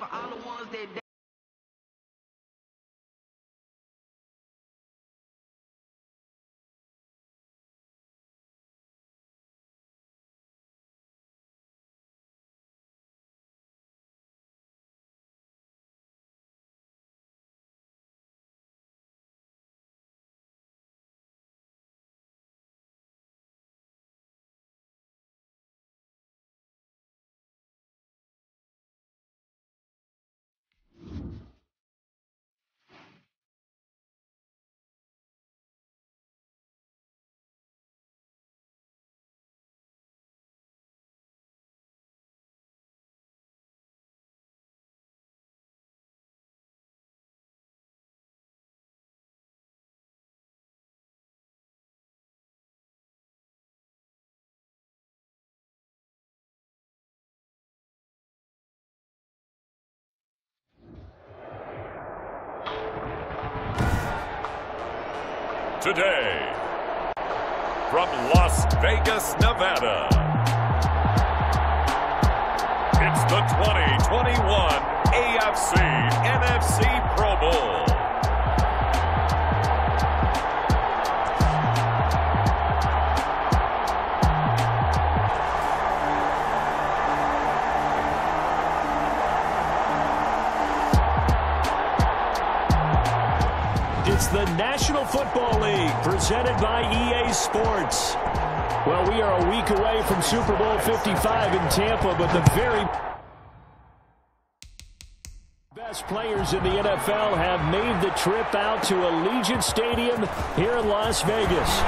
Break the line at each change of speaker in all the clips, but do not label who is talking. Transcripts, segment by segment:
for all the ones that
today, from Las Vegas, Nevada, it's the 2021 AFC-NFC Pro Bowl.
It's the National Football League, presented by EA Sports. Well, we are a week away from Super Bowl 55 in Tampa, but the very best players in the NFL have made the trip out to Allegiant Stadium here in Las Vegas.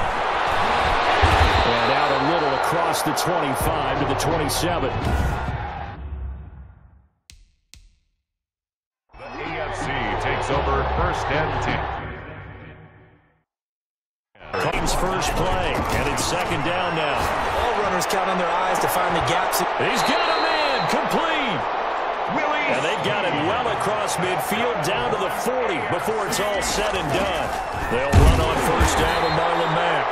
And out a little across the 25 to the 27.
The AFC takes over first and 10.
First play, and it's second down now.
All runners count on their eyes to find the gaps.
He's got a man, complete. And they've got it well across midfield down to the 40 before it's all said and done. They'll run on first down with Marlon Mack.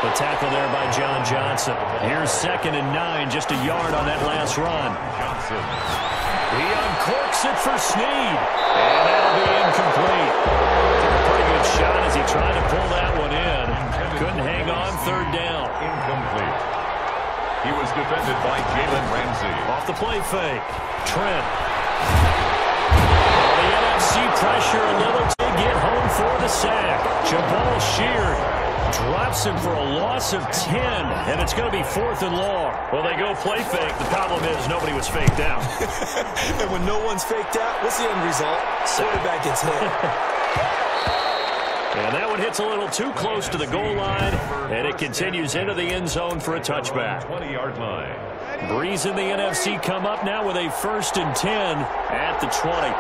The tackle there by John Johnson. Here's 2nd and 9, just a yard on that last run.
Johnson.
He uncorks it for Snead, and that'll be incomplete. Took a pretty good shot as he tried to pull that one in. Couldn't hang on, third down.
Incomplete. He was defended by Jalen Ramsey.
Off the play fake. Trent. The NFC pressure a little to get home for the sack. Jabal Sheard drops him for a loss of 10, and it's going to be 4th and long. Well, they go play fake. The problem is nobody was faked out.
And when no one's faked out, what's the end result? Quarterback gets hit.
And that one hits a little too close to the goal line, and it continues into the end zone for a touchback.
20-yard line.
Breeze and the NFC come up now with a 1st and 10 at the 20.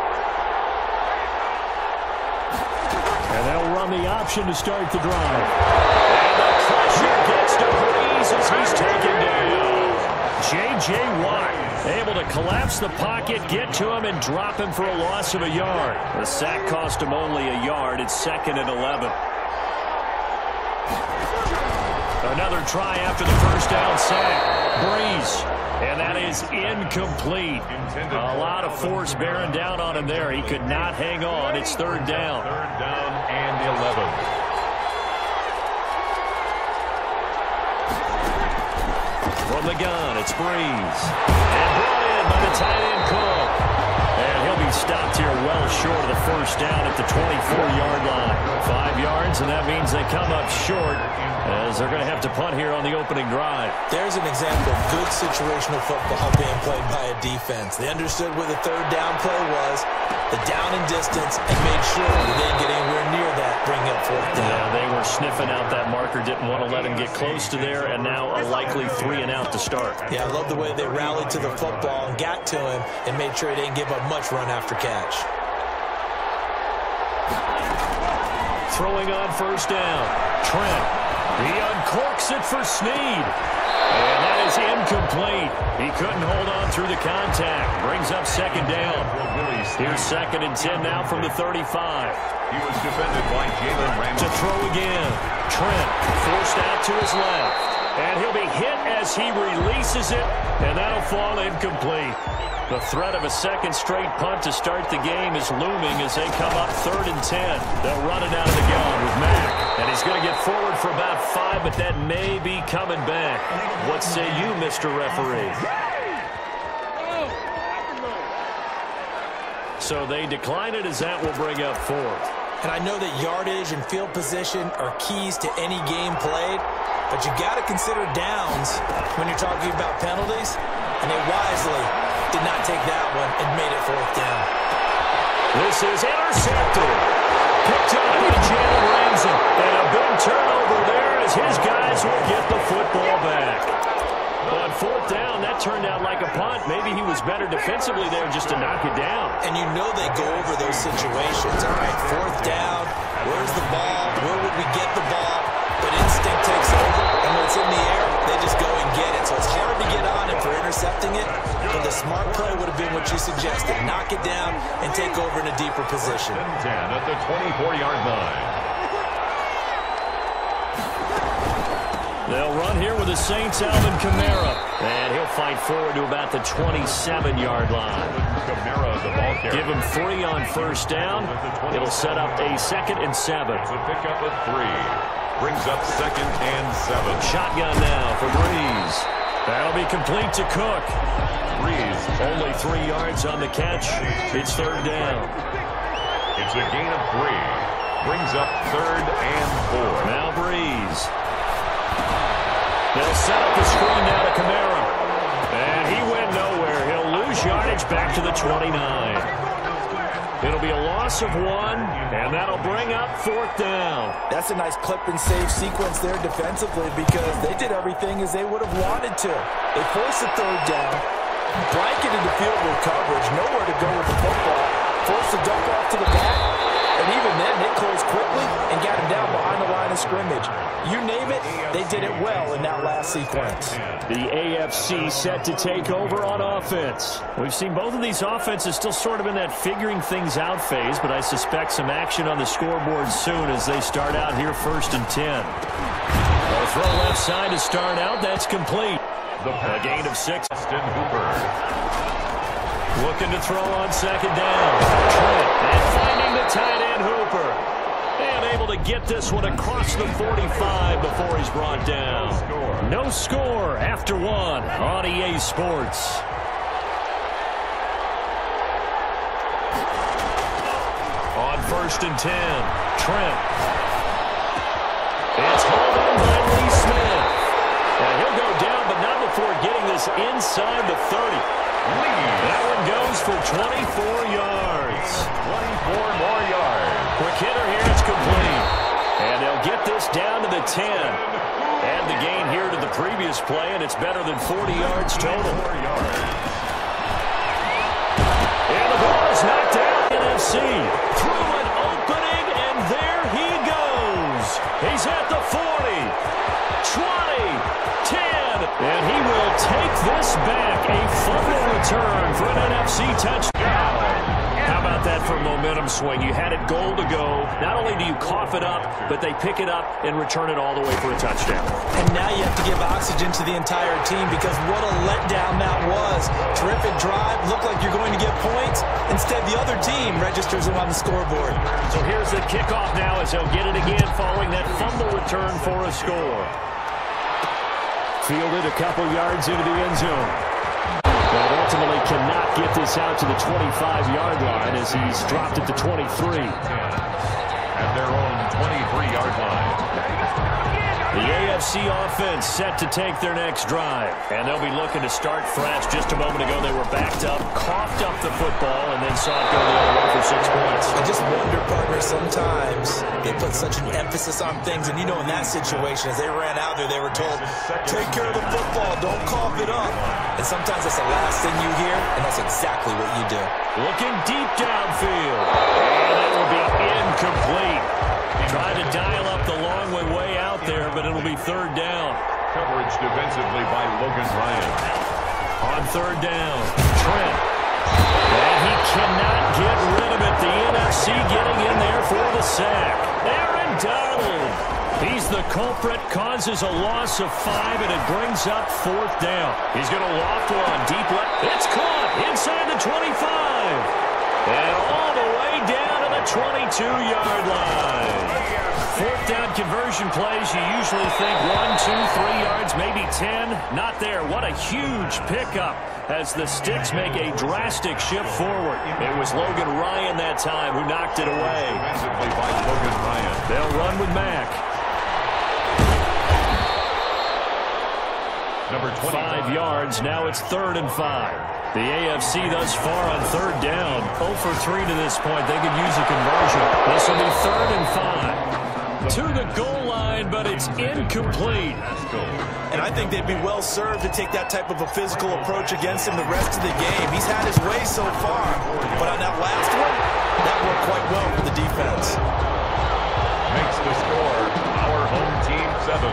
And they'll run the option to start the drive. And the pressure gets to Breeze as he's taken down. J.J. Watt able to collapse the pocket, get to him, and drop him for a loss of a yard. The sack cost him only a yard. It's 2nd and 11. Another try after the first down sack. Breeze. And that is incomplete. A lot of force bearing down on him there. He could not hang on. It's 3rd down.
3rd down and 11.
From the gun, it's Breeze. And brought in by the tight end Cook. And he'll be stopped here well short of the first down at the 24-yard line. 5 yards, and that means they come up short as they're going to have to punt here on the opening drive.
There's an example of good situational football being played by a defense. They understood where the 3rd down play was, the down and distance, and made sure they didn't get anywhere near that, bring up 4th down.
Yeah, they were sniffing out that marker, didn't want to let him get close to there, and now a likely 3 and out to start.
Yeah, I love the way they rallied to the football and got to him and made sure he didn't give up much run after catch.
Throwing on first down. Trent. He uncorks it for Snead. And that is incomplete. He couldn't hold on through the contact. Brings up 2nd down. Here's 2nd and 10 now from the 35.
He was defended by Jalen Ramsey.
To throw again. Trent forced out to his left. And he'll be hit as he releases it, and that'll fall incomplete. The threat of a second straight punt to start the game is looming as they come up 3rd and 10. They'll run it out of the gun with Mack. And he's going to get forward for about 5, but that may be coming back. What say you, Mr. Referee? So they decline it as that will bring up 4th.
And I know that yardage and field position are keys to any game played, but you got to consider downs when you're talking about penalties, and they wisely did not take that one and made it 4th down.
This is intercepted. Picked up by Jalen Ramsey. And a big turnover there as his guys will get the football back. On 4th down, that turned out like a punt. Maybe he was better defensively there just to knock it down.
And you know they go over those situations. All right, 4th down, where's the ball? Where would we get the ball? But instinct takes over, and when it's in the air, they just go and get it. So it's hard to get on him for intercepting it, but the smart play would have been what you suggested. Knock it down and take over in a deeper position.
10 at the 24-yard line.
They'll run here with the Saints' Alvin Kamara. And he'll fight forward to about the 27-yard line. Give him 3 on 1st down. It'll set up a 2nd and 7.
It's a pickup of 3. Brings up 2nd and 7.
Shotgun now for Breeze. That'll be complete to Cook.
Breeze.
Only 3 yards on the catch. It's 3rd down.
It's a gain of 3. Brings up 3rd and 4.
Now Breeze. They'll set up the screen now to Kamara. And he went nowhere. He'll lose yardage back to the 29. It'll be a loss of 1, and that'll bring up 4th down.
That's a nice clip and save sequence there defensively because they did everything as they would have wanted to. They forced the 3rd down, blanketed the field goal coverage, nowhere to go with the football, forced the dump off to the back, and even then they closed quickly and got him down behind the line of scrimmage. You name it, they did it well in that last sequence.
The AFC set to take over on offense. We've seen both of these offenses still sort of in that figuring things out phase, but I suspect some action on the scoreboard soon as they start out here 1st and 10. They'll throw left side to start out. That's complete. A gain of 6.
Austin Hooper.
Looking to throw on 2nd down. Trent, and finding the tight end Hooper. And able to get this one across the 45 before he's brought down. No score after 1 on EA Sports. On 1st and 10, Trent. It's hauled in by Lee Smith. And he'll go down, but not before getting this inside the 30. That one goes for 24 yards.
24 more yards.
Quick hitter here, it's complete. And they'll get this down to the 10. And the gain here to the previous play, and it's better than 40 yards total. And the ball is knocked out. NFC through an opening, and there he goes. He's at the 40, 20, 10, and he will take this back. A fumble return for an NFC touchdown. How about that for a momentum swing? You had it goal to go. Not only do you cough it up, but they pick it up and return it all the way for a touchdown.
And now you have to give oxygen to the entire team because what a letdown that was. Terrific drive. Looked like you're going to get points. Instead, the other team registers them on the scoreboard.
So here's the kickoff now as they'll get it again following that fumble return for a score. Fielded a couple yards into the end zone. But ultimately cannot get this out to the 25-yard line as he's dropped it to 23.
At their own 23-yard line.
The AFC offense set to take their next drive. And they'll be looking to start fresh. Just a moment ago, they were backed up, coughed up the football, and then saw it go the other way for 6 points.
I just wonder, partner, sometimes they put such an emphasis on things. And, you know, in that situation, as they ran out there, they were told, take care of the football, don't cough it up. And sometimes that's the last thing you hear, and that's exactly what you do.
Looking deep downfield. And it will be incomplete. Tried to dial up the long way out there, but it'll be 3rd down.
Coverage defensively by Logan Ryan.
On 3rd down, Trent. And he cannot get rid of it. The NFC getting in there for the sack. Aaron Donald He's the culprit, causes a loss of 5, and it brings up 4th down. He's going to loft one deep left. It's caught inside the 25. And all the way down to the 22-yard line. 4th down conversion plays, you usually think 1, 2, 3 yards, maybe 10. Not there. What a huge pickup as the Sticks make a drastic shift forward. It was Logan Ryan that time who knocked it away.
By Logan Ryan.
They'll run with Mack.
Number
5 yards. Now it's 3rd and 5. The AFC thus far on 3rd down. 0 for 3 to this point. They could use a conversion. This will be 3rd and 5. To the goal line, but it's incomplete.
And I think they'd be well served to take that type of a physical approach against him the rest of the game. He's had his way so far, but on that last one, that worked quite well for the defense.
Makes the score our home team 7.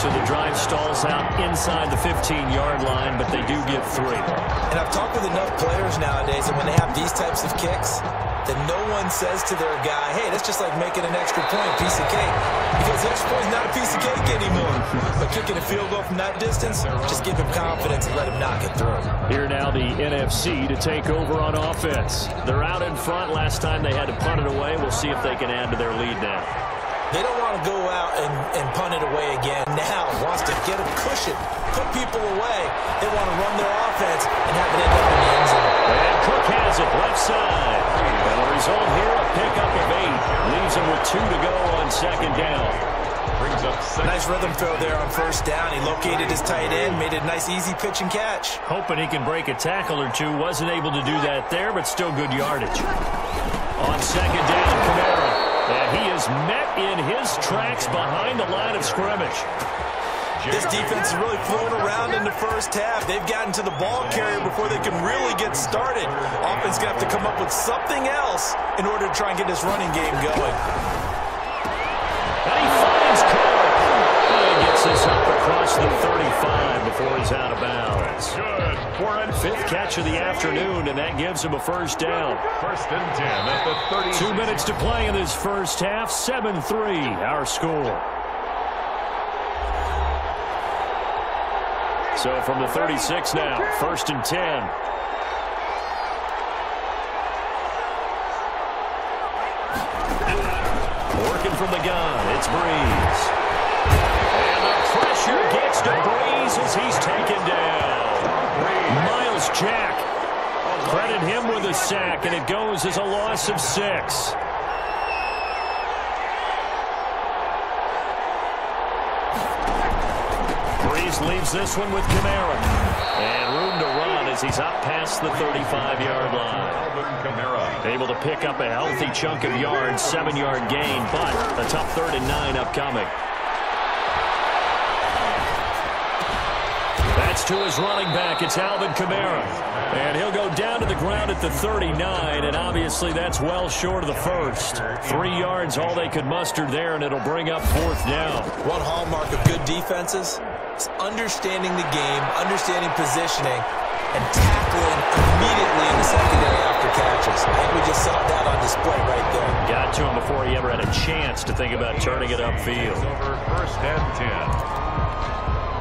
So the drive stalls out inside the 15-yard line, but they do get 3.
And I've talked with enough players nowadays, and when they have these types of kicks, then no one says to their guy, hey, that's just like making an extra point, piece of cake. Because the extra point is not a piece of cake anymore. But kicking a field goal from that distance, just give him confidence and let him knock it through.
Here now the NFC to take over on offense. They're out in front. Last time they had to punt it away. We'll see if they can add to their lead now.
They don't want to go out and punt it away again. Now wants to get a cushion, put people away. They want to run their offense and have it end up in the end zone.
And Cook has it left side. And the result here, a pickup of 8. Leaves him with 2 to go on 2nd down.
Brings up 6.
Nice rhythm throw there on 1st down. He located his tight end, made it a nice easy pitch and catch.
Hoping he can break a tackle or two. Wasn't able to do that there, but still good yardage. On 2nd down, Kamara. And he is met in his tracks behind the line of scrimmage.
This defense is really flown around in the first half. They've gotten to the ball carrier before they can really get started. Offense going to have to come up with something else in order to try and get this running game going.
And he finds Cook. And he gets this up across the 35 before he's out of bounds.
Good for a
5th catch of the afternoon, and that gives him a 1st down.
1st and 10 at the 30.
2 minutes to play in this first half. 7-3, our score. So from the 36 now, 1st and 10. Working from the gun, it's Breeze. And the pressure gets to Breeze as he's taken down. Miles Jack. Credit him with a sack, and it goes as a loss of 6. Breeze leaves this one with Kamara. And room to run as he's up past the 35-yard line. Able to pick up a healthy chunk of yards, 7-yard gain, but a tough 3rd and 9 upcoming. That's to his running back. It's Alvin Kamara. And he'll go down to the ground at the 39, and obviously that's well short of the 1st. 3 yards, all they could muster there, and it'll bring up 4th down.
One hallmark of good defenses is understanding the game, understanding positioning, and tackling immediately in the secondary after catches. I think we just saw that on display right there.
Got to him before he ever had a chance to think about turning it upfield.
Over 1st and 10.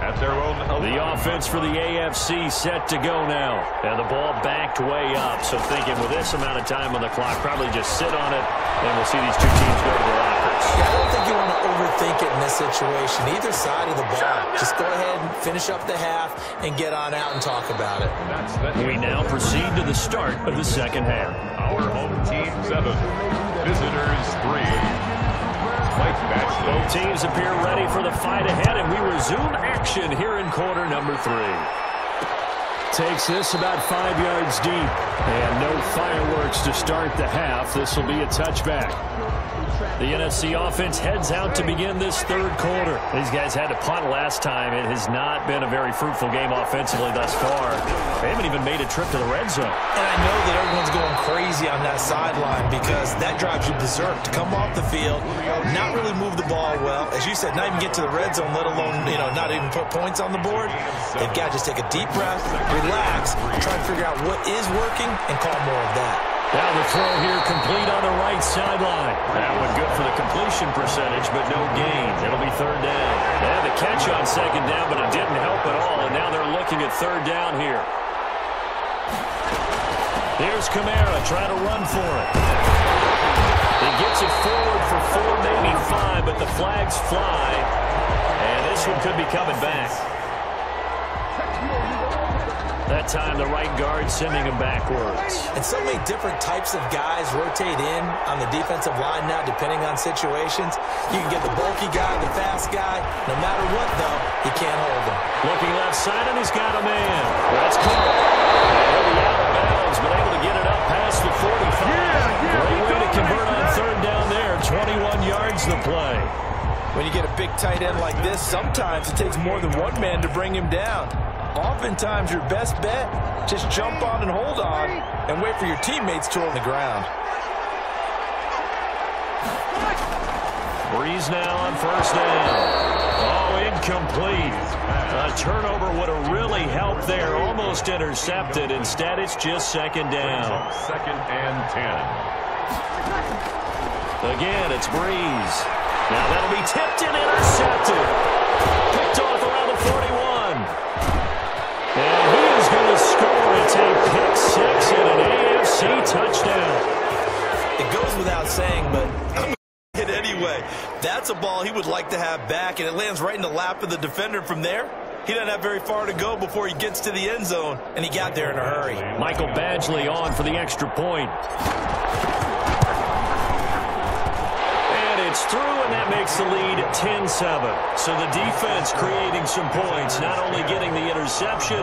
At their own 11.
The offense for the AFC set to go now. And the ball backed way up. So thinking with this amount of time on the clock, probably just sit on it, and we'll see these two teams go to the lockers.
Yeah, I don't think you want to overthink it in this situation. Either side of the ball. Just go ahead and finish up the half and get on out and talk about it.
We now proceed to the start of the 2nd half.
Our home team 7. Visitors 3.
Both teams appear ready for the fight ahead, and we resume action here in quarter number 3. Takes this about 5 yards deep, and no fireworks to start the half. This will be a touchback. The NFC offense heads out to begin this 3rd quarter. These guys had to punt last time. It has not been a very fruitful game offensively thus far. They haven't even made a trip to the red zone.
And I know that everyone's going crazy on that sideline because that drives you berserk to come off the field, not really move the ball well. As you said, not even get to the red zone, let alone, not even put points on the board. They've got to just take a deep breath, relax, try and figure out what is working and call more of that.
Now the throw here complete on the right sideline. That one good for the completion percentage, but no gain. It'll be third down. They had the catch on second down, but it didn't help at all, and now they're looking at third down here. Here's Kamara trying to run for it. He gets it forward for 4, maybe 5, but the flags fly, and this one could be coming back. That time the right guard sending him backwards.
And so many different types of guys rotate in on the defensive line now, depending on situations. You can get the bulky guy, the fast guy. No matter what, though, you can't hold him.
Looking left side, and he's got a man. That's caught. He'll be out of bounds, but able to get it up past the 45. Great way to convert on third down there. 21 yards the play.
When you get a big tight end like this, sometimes it takes more than one man to bring him down. Oftentimes, your best bet, just jump on and hold on and wait for your teammates to on the ground.
Breeze now on first down. Oh, incomplete. A turnover would have really helped there. Almost intercepted. Instead, it's just second down.
Second and 10.
Again, it's Breeze. Now that'll be tipped and intercepted. Picked off around the 41. And he is going to score. It's a pick 6 and an AFC touchdown.
It goes without saying, but I'm going to hit anyway. That's a ball he would like to have back, and it lands right in the lap of the defender from there. He doesn't have very far to go before he gets to the end zone, and he got there in a hurry.
Michael Badgley on for the extra point. It's through, and that makes the lead 10-7. So the defense creating some points, not only getting the interception,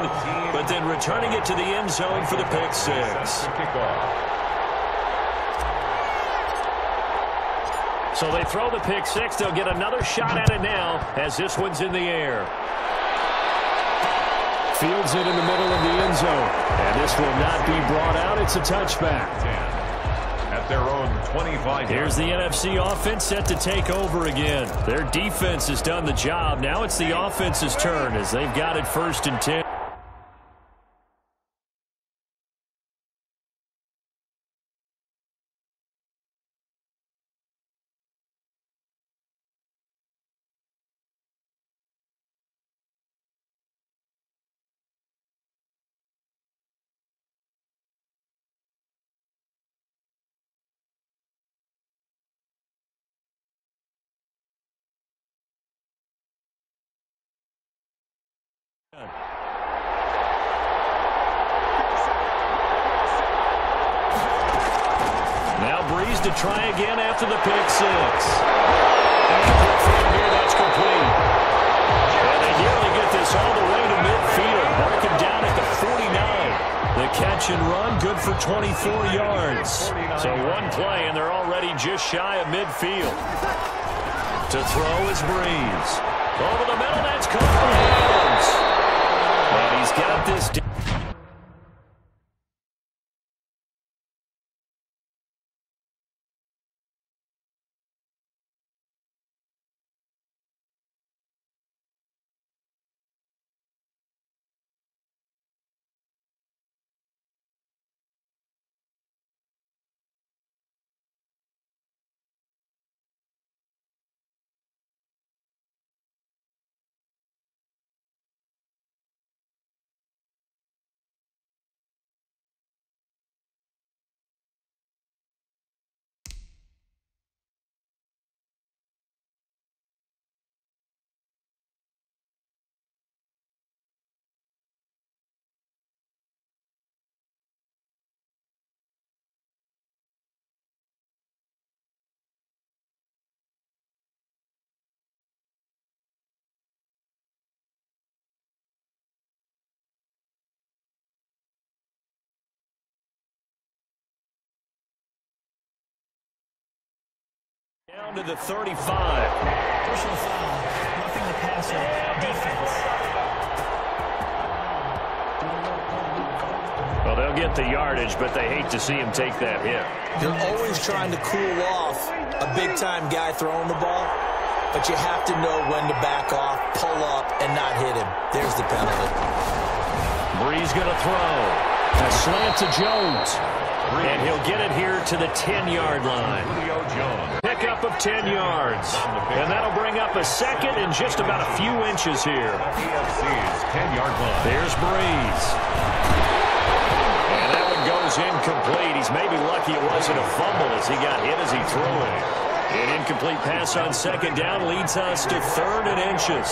but then returning it to the end zone for the pick 6. So they throw the pick 6. They'll get another shot at it now as this one's in the air. Fields it in the middle of the end zone. And this will not be brought out. It's a touchback.
At their own 25.
Here's the NFC offense set to take over again. Their defense has done the job. Now it's the offense's turn as they've got it 1st and 10. Now Breeze to try again after the pick 6. And from here, that's complete. And they nearly get this all the way to midfield. Mark him down at the 49. The catch and run, good for 24 yards. So one play, and they're already just shy of midfield. To throw is Breeze. Over the middle, that's caught for Adams. And he's got this. Down to the 35.
Personal foul, roughing the passer, defense.
Well, they'll get the yardage, but they hate to see him take that hit.
You're always trying to cool off a big-time guy throwing the ball, but you have to know when to back off, pull up, and not hit him. There's the penalty.
Breeze going to throw. A slant to Jones. And he'll get it here to the 10-yard line. Pickup of 10 yards. And that'll bring up a second and just about a few inches here.
AFC's 10-yard line.
There's Breeze. And that one goes incomplete. He's maybe lucky it wasn't a fumble as he got hit as he threw it. An incomplete pass on second down leads us to 3rd and inches.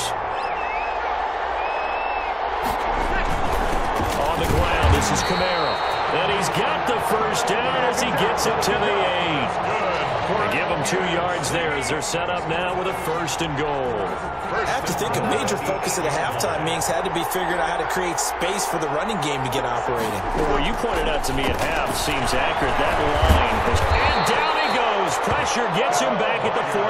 On the ground, this is Kamara. And he's got the first down as he gets it to the 8. They give him 2 yards there as they're set up now with a 1st and goal.
I have to think a major focus at the halftime meetings had to be figuring out how to create space for the running game to get operating.
Well, you pointed out to me at half seems accurate. That line. And down he goes. Pressure gets him back at the 14.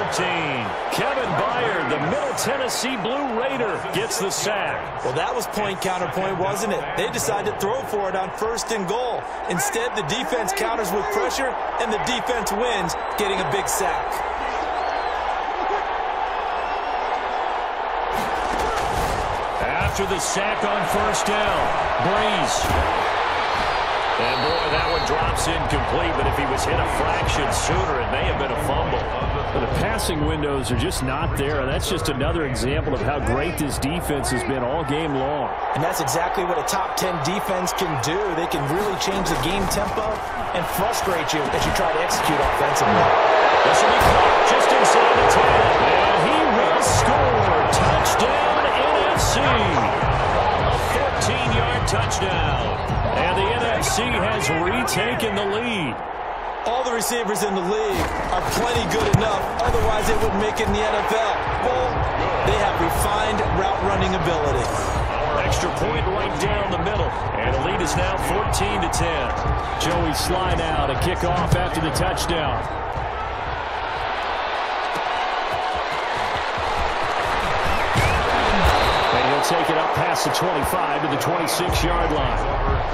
Kevin Byard, the Middle Tennessee Blue Raider, gets the sack.
Well, that was point counterpoint, wasn't it? They decided to throw for it on 1st and goal. Instead, the defense counters with pressure, and the defense wins, getting a big sack.
After the sack on 1st down, Breeze. And boy, that one drops incomplete, but if he was hit a fraction sooner, it may have been a fumble.
The passing windows are just not there, and that's just another example of how great this defense has been all game long.
And that's exactly what a top 10 defense can do. They can really change the game tempo and frustrate you as you try to execute offensively.
This will be caught just inside the 10. And he will score. Touchdown, NFC. A 14-yard touchdown. And the NFC has retaken the lead.
All the receivers in the league are plenty good enough. Otherwise, they wouldn't make it in the NFL. Well, they have refined route running ability.
Extra point right down the middle. And the lead is now 14-10.
Joey Sly now to kick off after the touchdown. Take it up past the 25 to the 26-yard line.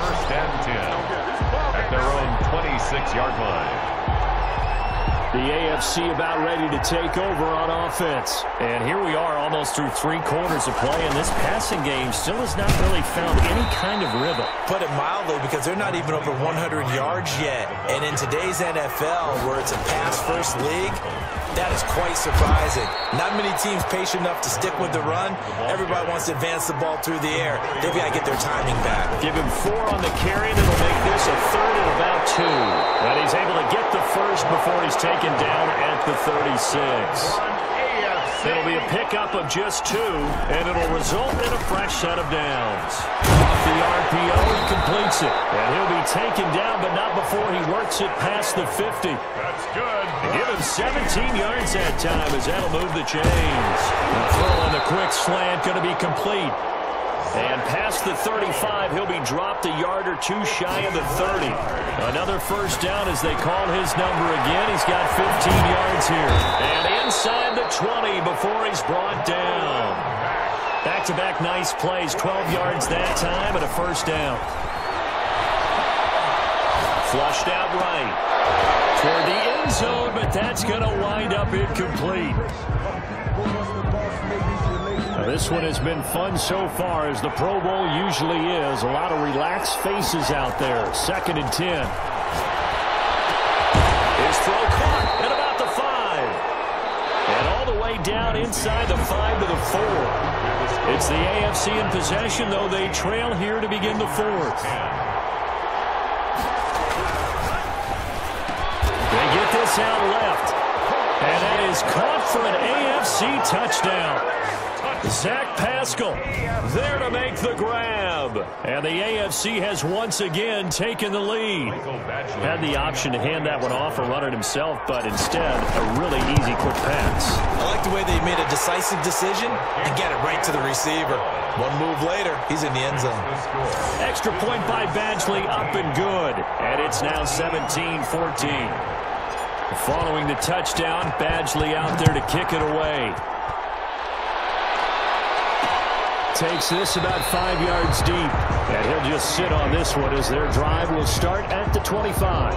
1st and 10 at their own 26-yard line.
The AFC about ready to take over on offense.
And here we are almost through 3 quarters of play, and this passing game still has not really found any kind of rhythm.
Put it mildly, because they're not even over 100 yards yet. And in today's NFL, where it's a pass-first league, that is quite surprising. Not many teams patient enough to stick with the run. Everybody wants to advance the ball through the air. They've got to get their timing back.
Give him 4 on the carry, and it'll make this a 3rd and about 2. And he's able to get the first before he's taken down at the 36. It'll be a pickup of just 2, and it'll result in a fresh set of downs. Off the RPO, he completes it. And he'll be taken down, but not before he works it past the 50.
That's good.
Give him 17 yards that time as that'll move the chains. The throw on the quick slant going to be complete. And past the 35, he'll be dropped a yard or 2 shy of the 30. Another first down as they call his number again. He's got 15 yards here. And inside the 20 before he's brought down. Back-to-back nice plays, 12 yards that time and a first down. Flushed out right. Toward the end zone, but that's going to wind up incomplete. This one has been fun so far, as the Pro Bowl usually is. A lot of relaxed faces out there. 2nd and 10. His throw caught at about the 5. And all the way down inside the 5 to the 4. It's the AFC in possession, though they trail here to begin the 4th. They get this out left. And that is caught for an AFC touchdown. Zach Pascal there to make the grab. And the AFC has once again taken the lead. Had the option to hand that one off or run it himself, but instead a really easy quick pass.
I like the way they made a decisive decision and get it right to the receiver. One move later, he's in the end zone.
Extra point by Badgley, up and good. And it's now 17-14. Following the touchdown, Badgley out there to kick it away. Takes this about 5 yards deep. And he'll just sit on this one as their drive will start at the 25.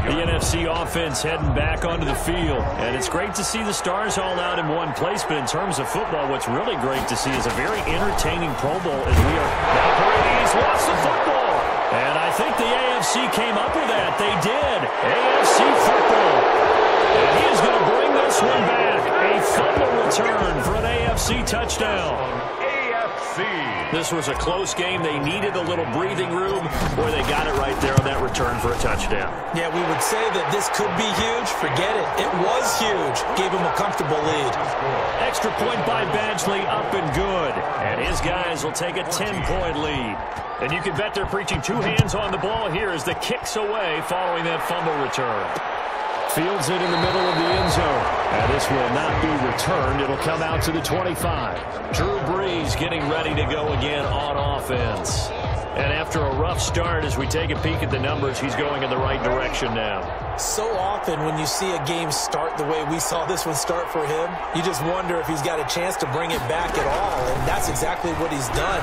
The NFC offense heading back onto the field. And it's great to see the stars all out in one place. But in terms of football, what's really great to see is a very entertaining Pro Bowl as we are. Now Brady's lost the football. And I think the AFC came up with that? They did. AFC football. And he is going to bring this one back. A fumble return for an AFC touchdown. This was a close game. They needed a little breathing room. Boy, they got it right there on that return for a touchdown.
Yeah, we would say that this could be huge. Forget it. It was huge. Gave him a comfortable lead.
Extra point by Badgley, up and good. And his guys will take a 10-point lead. And you can bet they're preaching two hands on the ball here as the kick's away following that fumble return. Fields it in the middle of the end zone. And this will not be returned. It'll come out to the 25. Drew Brees getting ready to go again on offense. And after a rough start, as we take a peek at the numbers, he's going in the right direction now.
So often when you see a game start the way we saw this one start for him, you just wonder if he's got a chance to bring it back at all. And that's exactly what he's done.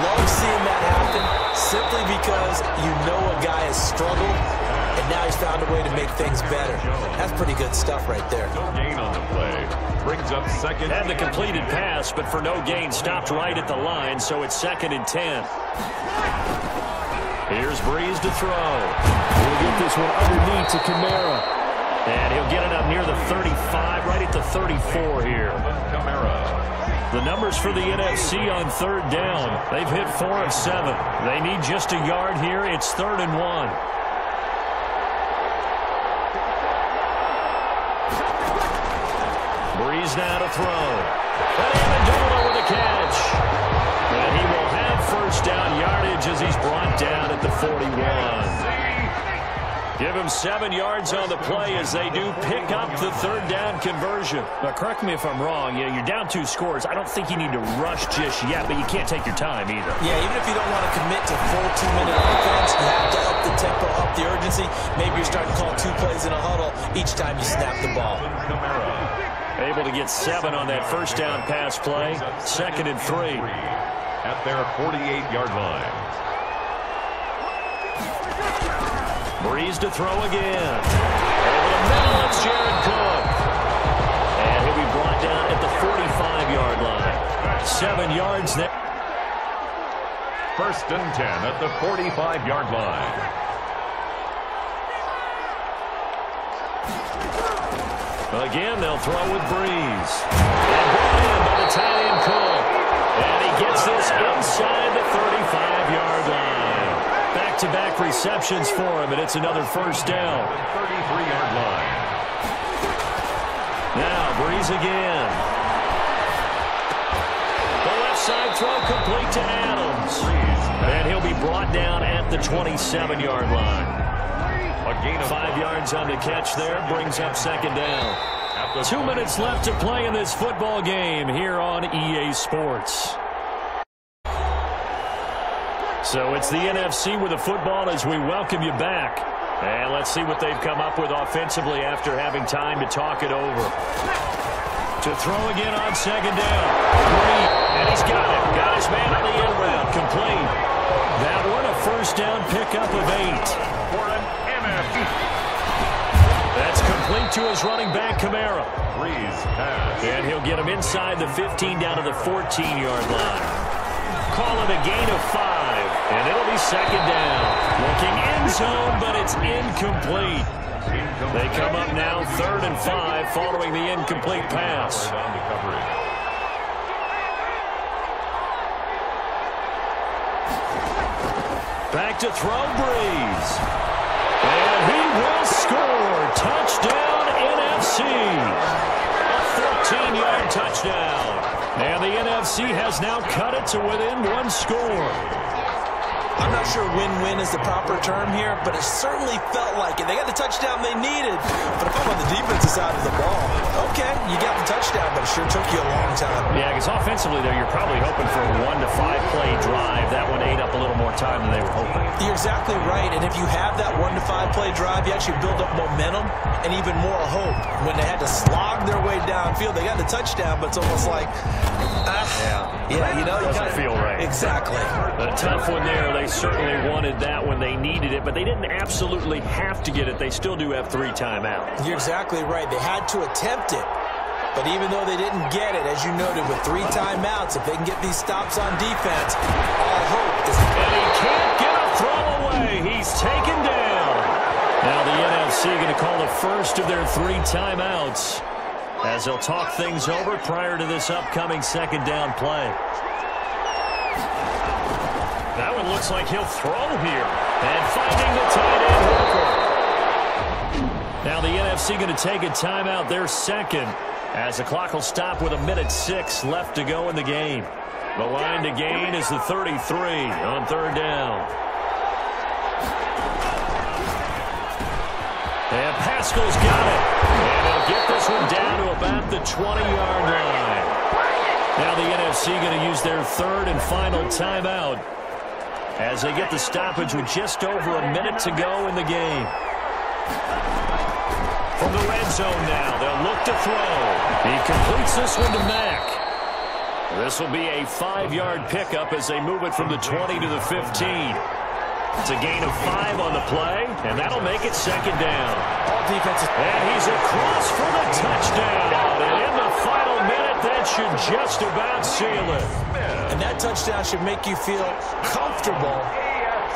Love seeing that happen simply because you know a guy has struggled. And now he's found a way to make things better. That's pretty good stuff right there.
No gain on the play. Brings up second.
Had the completed pass, but for no gain, stopped right at the line, so it's 2nd and 10. Here's Brees to throw. He'll get this one underneath to Kamara. And he'll get it up near the 35, right at the 34 here. The numbers for the NFC on 3rd down. They've hit 4 of 7. They need just a yard here. It's 3rd and 1. Brees now to throw. And Amendola with a catch. And he will have 1st down yardage as he's brought down at the 41. Give him 7 yards on the play as they do pick up the 3rd down conversion. Now, correct me if I'm wrong. Yeah, you're down 2 scores. I don't think you need to rush just yet, but you can't take your time either.
Yeah, even if you don't want to commit to full 2-minute offense, you have to up the tempo, up the urgency. Maybe you're starting to call 2 plays in a huddle each time you snap the ball.
Able to get 7 on that 1st down pass play. 2nd and 3.
At their 48-yard line.
Brees to throw again. Over the middle, it's Jared Cook. And he'll be brought down at the 45-yard line. 7 yards there.
1st and 10 at the 45-yard line.
Again, they'll throw with Brees. And brought in by the tight end Cook. And he gets this inside the 35-yard line. Back-to-back receptions for him, and it's another 1st down.
33-yard line.
Now, Brees again. The left side throw complete to Adams. And he'll be brought down at the 27-yard line.
A gain of
5 yards on the catch there, brings up 2nd down. 2 minutes left to play in this football game here on EA Sports. So it's the NFC with the football as we welcome you back. And let's see what they've come up with offensively after having time to talk it over. To throw again on 2nd down. And he's got it. Got his man on the end route. Complete. That one a 1st down pickup of 8.
For an MF.
That's complete to his running back, Kamara.
Brees pass.
And he'll get him inside the 15 down to the 14-yard line. Call it a gain of 5. And it'll be 2nd down. Looking end zone, but it's incomplete. They come up now 3rd and 5 following the incomplete pass. Back to throw, Brees. And he will score. Touchdown, NFC. A 14-yard touchdown. And the NFC has now cut it to within 1 score.
I'm not sure win-win is the proper term here, but it certainly felt like it. They got the touchdown they needed. But if I'm on the defensive side of the ball, okay, you got the touchdown, but it sure took you a long time.
Yeah, because offensively there, you're probably hoping for a 1 to 5 play drive. That one ate up a little more time than they were hoping.
You're exactly right, and if you have that 1 to 5 play drive, you actually build up momentum and even more hope. When they had to slog their way downfield, they got the touchdown, but it's almost like, yeah, you know, you
doesn't feel right.
Exactly.
A tough one there. They certainly wanted that when they needed it, but they didn't absolutely have to get it. They still do have 3 timeouts.
You're exactly right. They had to attempt it. But even though they didn't get it, as you noted, with 3 timeouts, if they can get these stops on defense, all hope is...
And he can't get a throw away he's taken down. Now the NFC going to call the first of their 3 timeouts as they'll talk things over prior to this upcoming second down play. That one looks like he'll throw here. And finding the tight end Hooper. Now the NFC going to take a timeout, their second, as the clock will stop with 1:06 left to go in the game. The line to gain is the 33 on third down. And Pascal's got it. And he'll get this one down to about the 20-yard line. Now the NFC going to use their third and final timeout as they get the stoppage with just over 1 minute to go in the game. From the red zone now, they'll look to throw. He completes this one to Mack. This will be a 5-yard pickup as they move it from the 20 to the 15. It's a gain of 5 on the play, and that'll make it second down.
All defenses.
And he's across for the touchdown. And in the final minute, that should just about seal it.
And that touchdown should make you feel comfortable.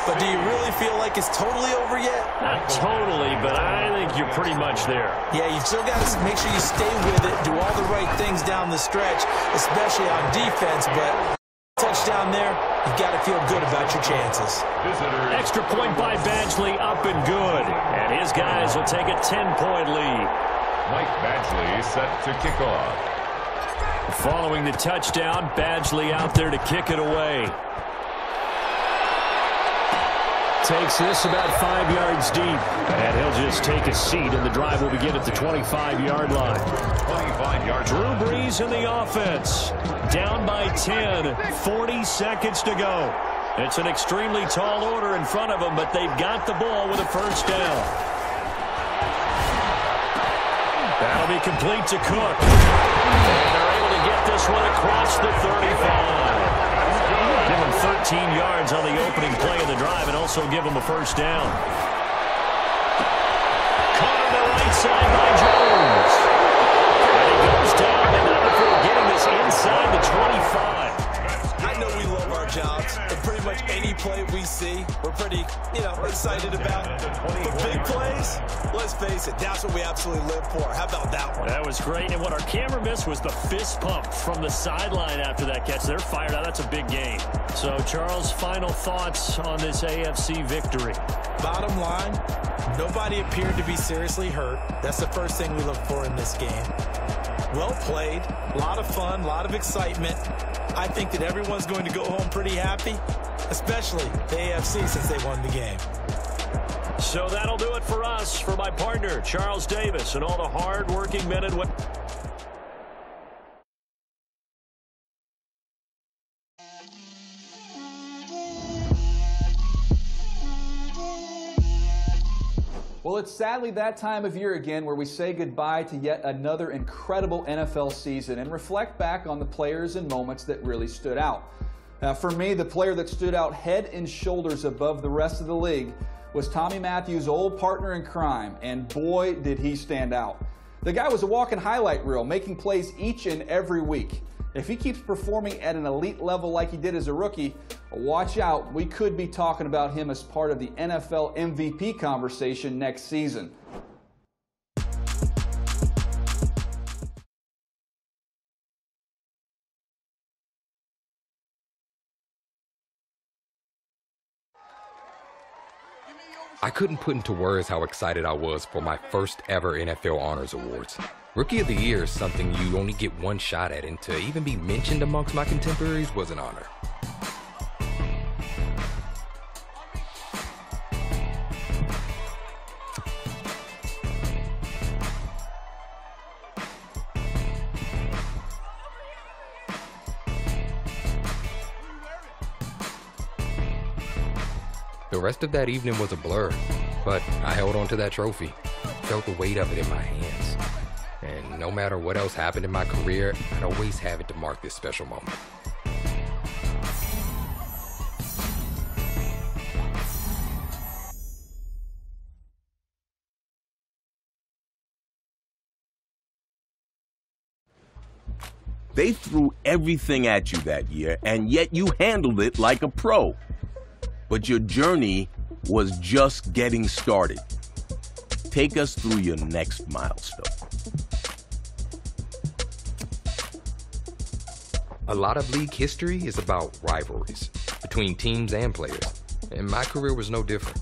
But do you really feel like it's totally over yet?
Not totally, but I think you're pretty much there.
Yeah, you've still got to make sure you stay with it, do all the right things down the stretch, especially on defense. But touchdown there, you've got to feel good about your chances.
Extra point by Badgley, up and good. And his guys will take a 10-point lead.
Mike Badgley set to kick off.
Following the touchdown, Badgley out there to kick it away. Takes this about 5 yards deep. And he'll just take a seat, and the drive will begin at the 25-yard line.
25-yard
Drew Brees in the offense. Down by 10, 40 seconds to go. It's an extremely tall order in front of them, but they've got the ball with a first down. That'll be complete to Cook. And they're able to get this one across the 35. Give him 13 yards on the opening play of the drive and also give him a first down. Caught on the right side by Jones. And he goes down, and now for getting this inside the 25.
I know we love our jobs, and pretty much any play we see, we're pretty, excited about. But big plays, let's face it, that's what we absolutely live for. How about that one?
That was great, and what our camera missed was the fist pump from the sideline after that catch. They're fired out. That's a big game. So, Charles, final thoughts on this AFC victory?
Bottom line, nobody appeared to be seriously hurt. That's the first thing we look for in this game. Well played, a lot of fun, a lot of excitement. I think that everyone's going to go home pretty happy, especially the AFC since they won the game.
So that'll do it for us. For my partner, Charles Davis, and all the hard-working men and women.
Well, it's sadly that time of year again where we say goodbye to yet another incredible NFL season and reflect back on the players and moments that really stood out. For me, the player that stood out head and shoulders above the rest of the league was Tommy Matthews' old partner in crime, and boy, did he stand out. The guy was a walking highlight reel, making plays each and every week. If he keeps performing at an elite level like he did as a rookie, watch out, we could be talking about him as part of the NFL MVP conversation next season.
I couldn't put into words how excited I was for my first ever NFL Honors Awards. Rookie of the Year is something you only get one shot at, and to even be mentioned amongst my contemporaries was an honor. The rest of that evening was a blur, but I held on to that trophy, felt the weight of it in my hands. And no matter what else happened in my career, I'd always have it to mark this special moment.
They threw everything at you that year, and yet you handled it like a pro. But your journey was just getting started. Take us through your next milestone.
A lot of league history is about rivalries between teams and players, and my career was no different.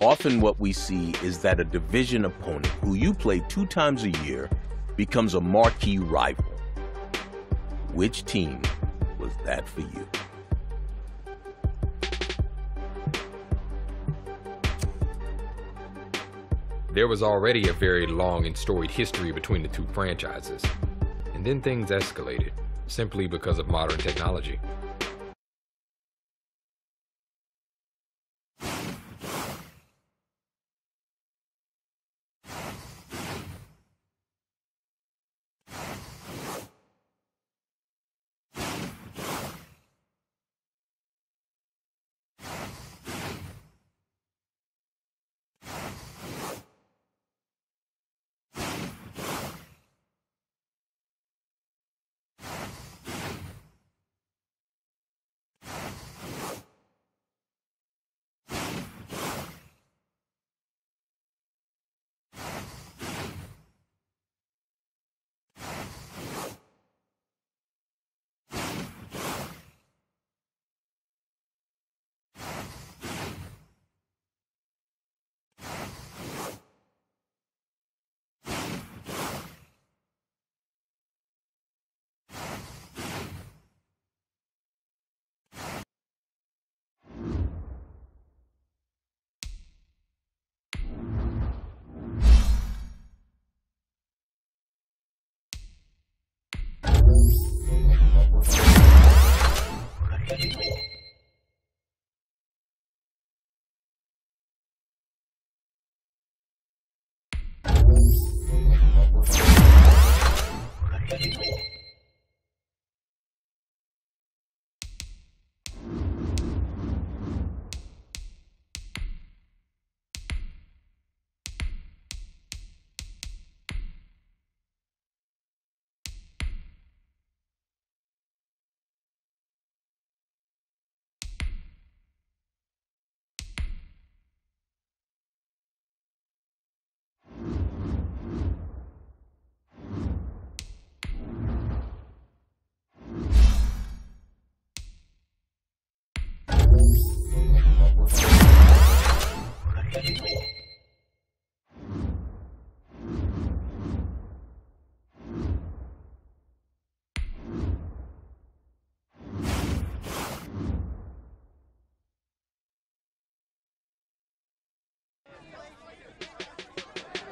Often what we see is that a division opponent who you play 2 times a year becomes a marquee rival. Which team was that for you?
There was already a very long and storied history between the two franchises, and then things escalated, simply because of modern technology.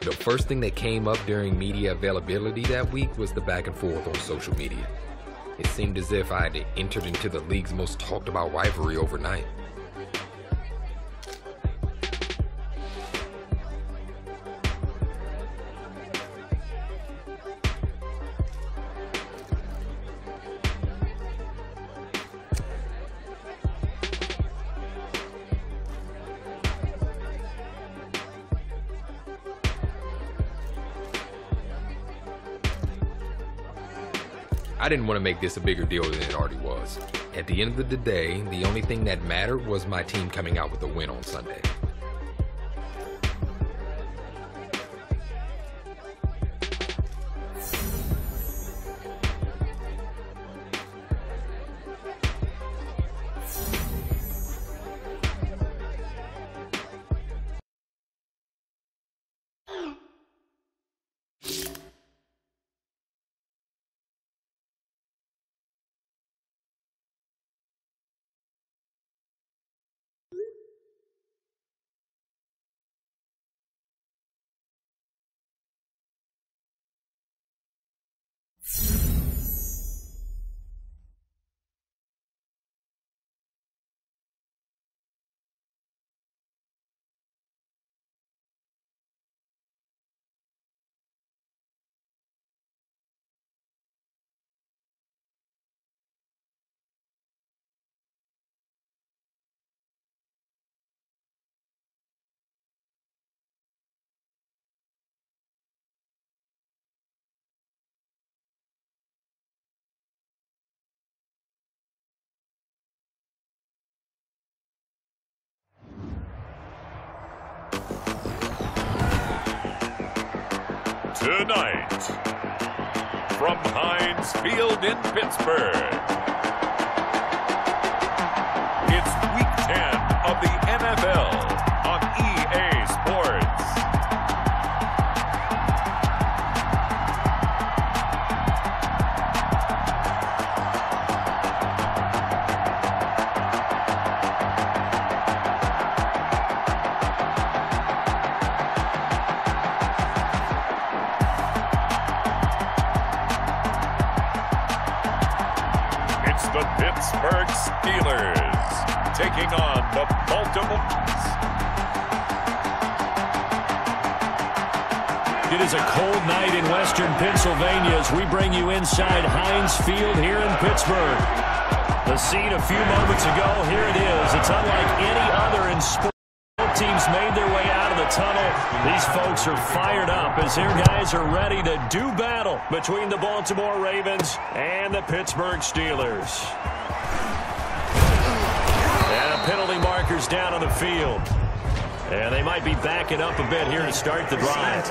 The first thing that came up during media availability that week was the back and forth on social media. It seemed as if I had entered into the league's most talked about rivalry overnight. I didn't want to make this a bigger deal than it already was. At the end of the day, the only thing that mattered was my team coming out with a win on Sunday.
Tonight, from Heinz Field in Pittsburgh, it's Week 10 of the NFL on EA Sports. The Pittsburgh Steelers taking on the Baltimore.
It is a cold night in western Pennsylvania as we bring you inside Heinz Field here in Pittsburgh. The scene a few moments ago, here it is. It's unlike any other in sport. Both teams made their way out of the tunnel. These folks are fired up as their guys are ready to do battle between the Baltimore Ravens and the Pittsburgh Steelers. And penalty markers down on the field. And they might be backing up a bit here to start the drive.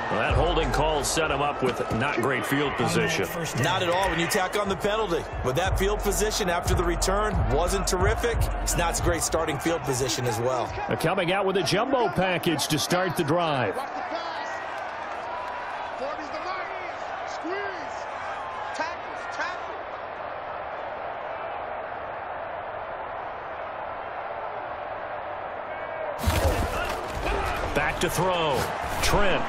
Well, that holding call set him up with not great field position.
Not at all when you tack on the penalty. But that field position after the return wasn't terrific. It's not a great starting field position as well.
Coming out with a jumbo package to start the drive. Back to throw. Trent.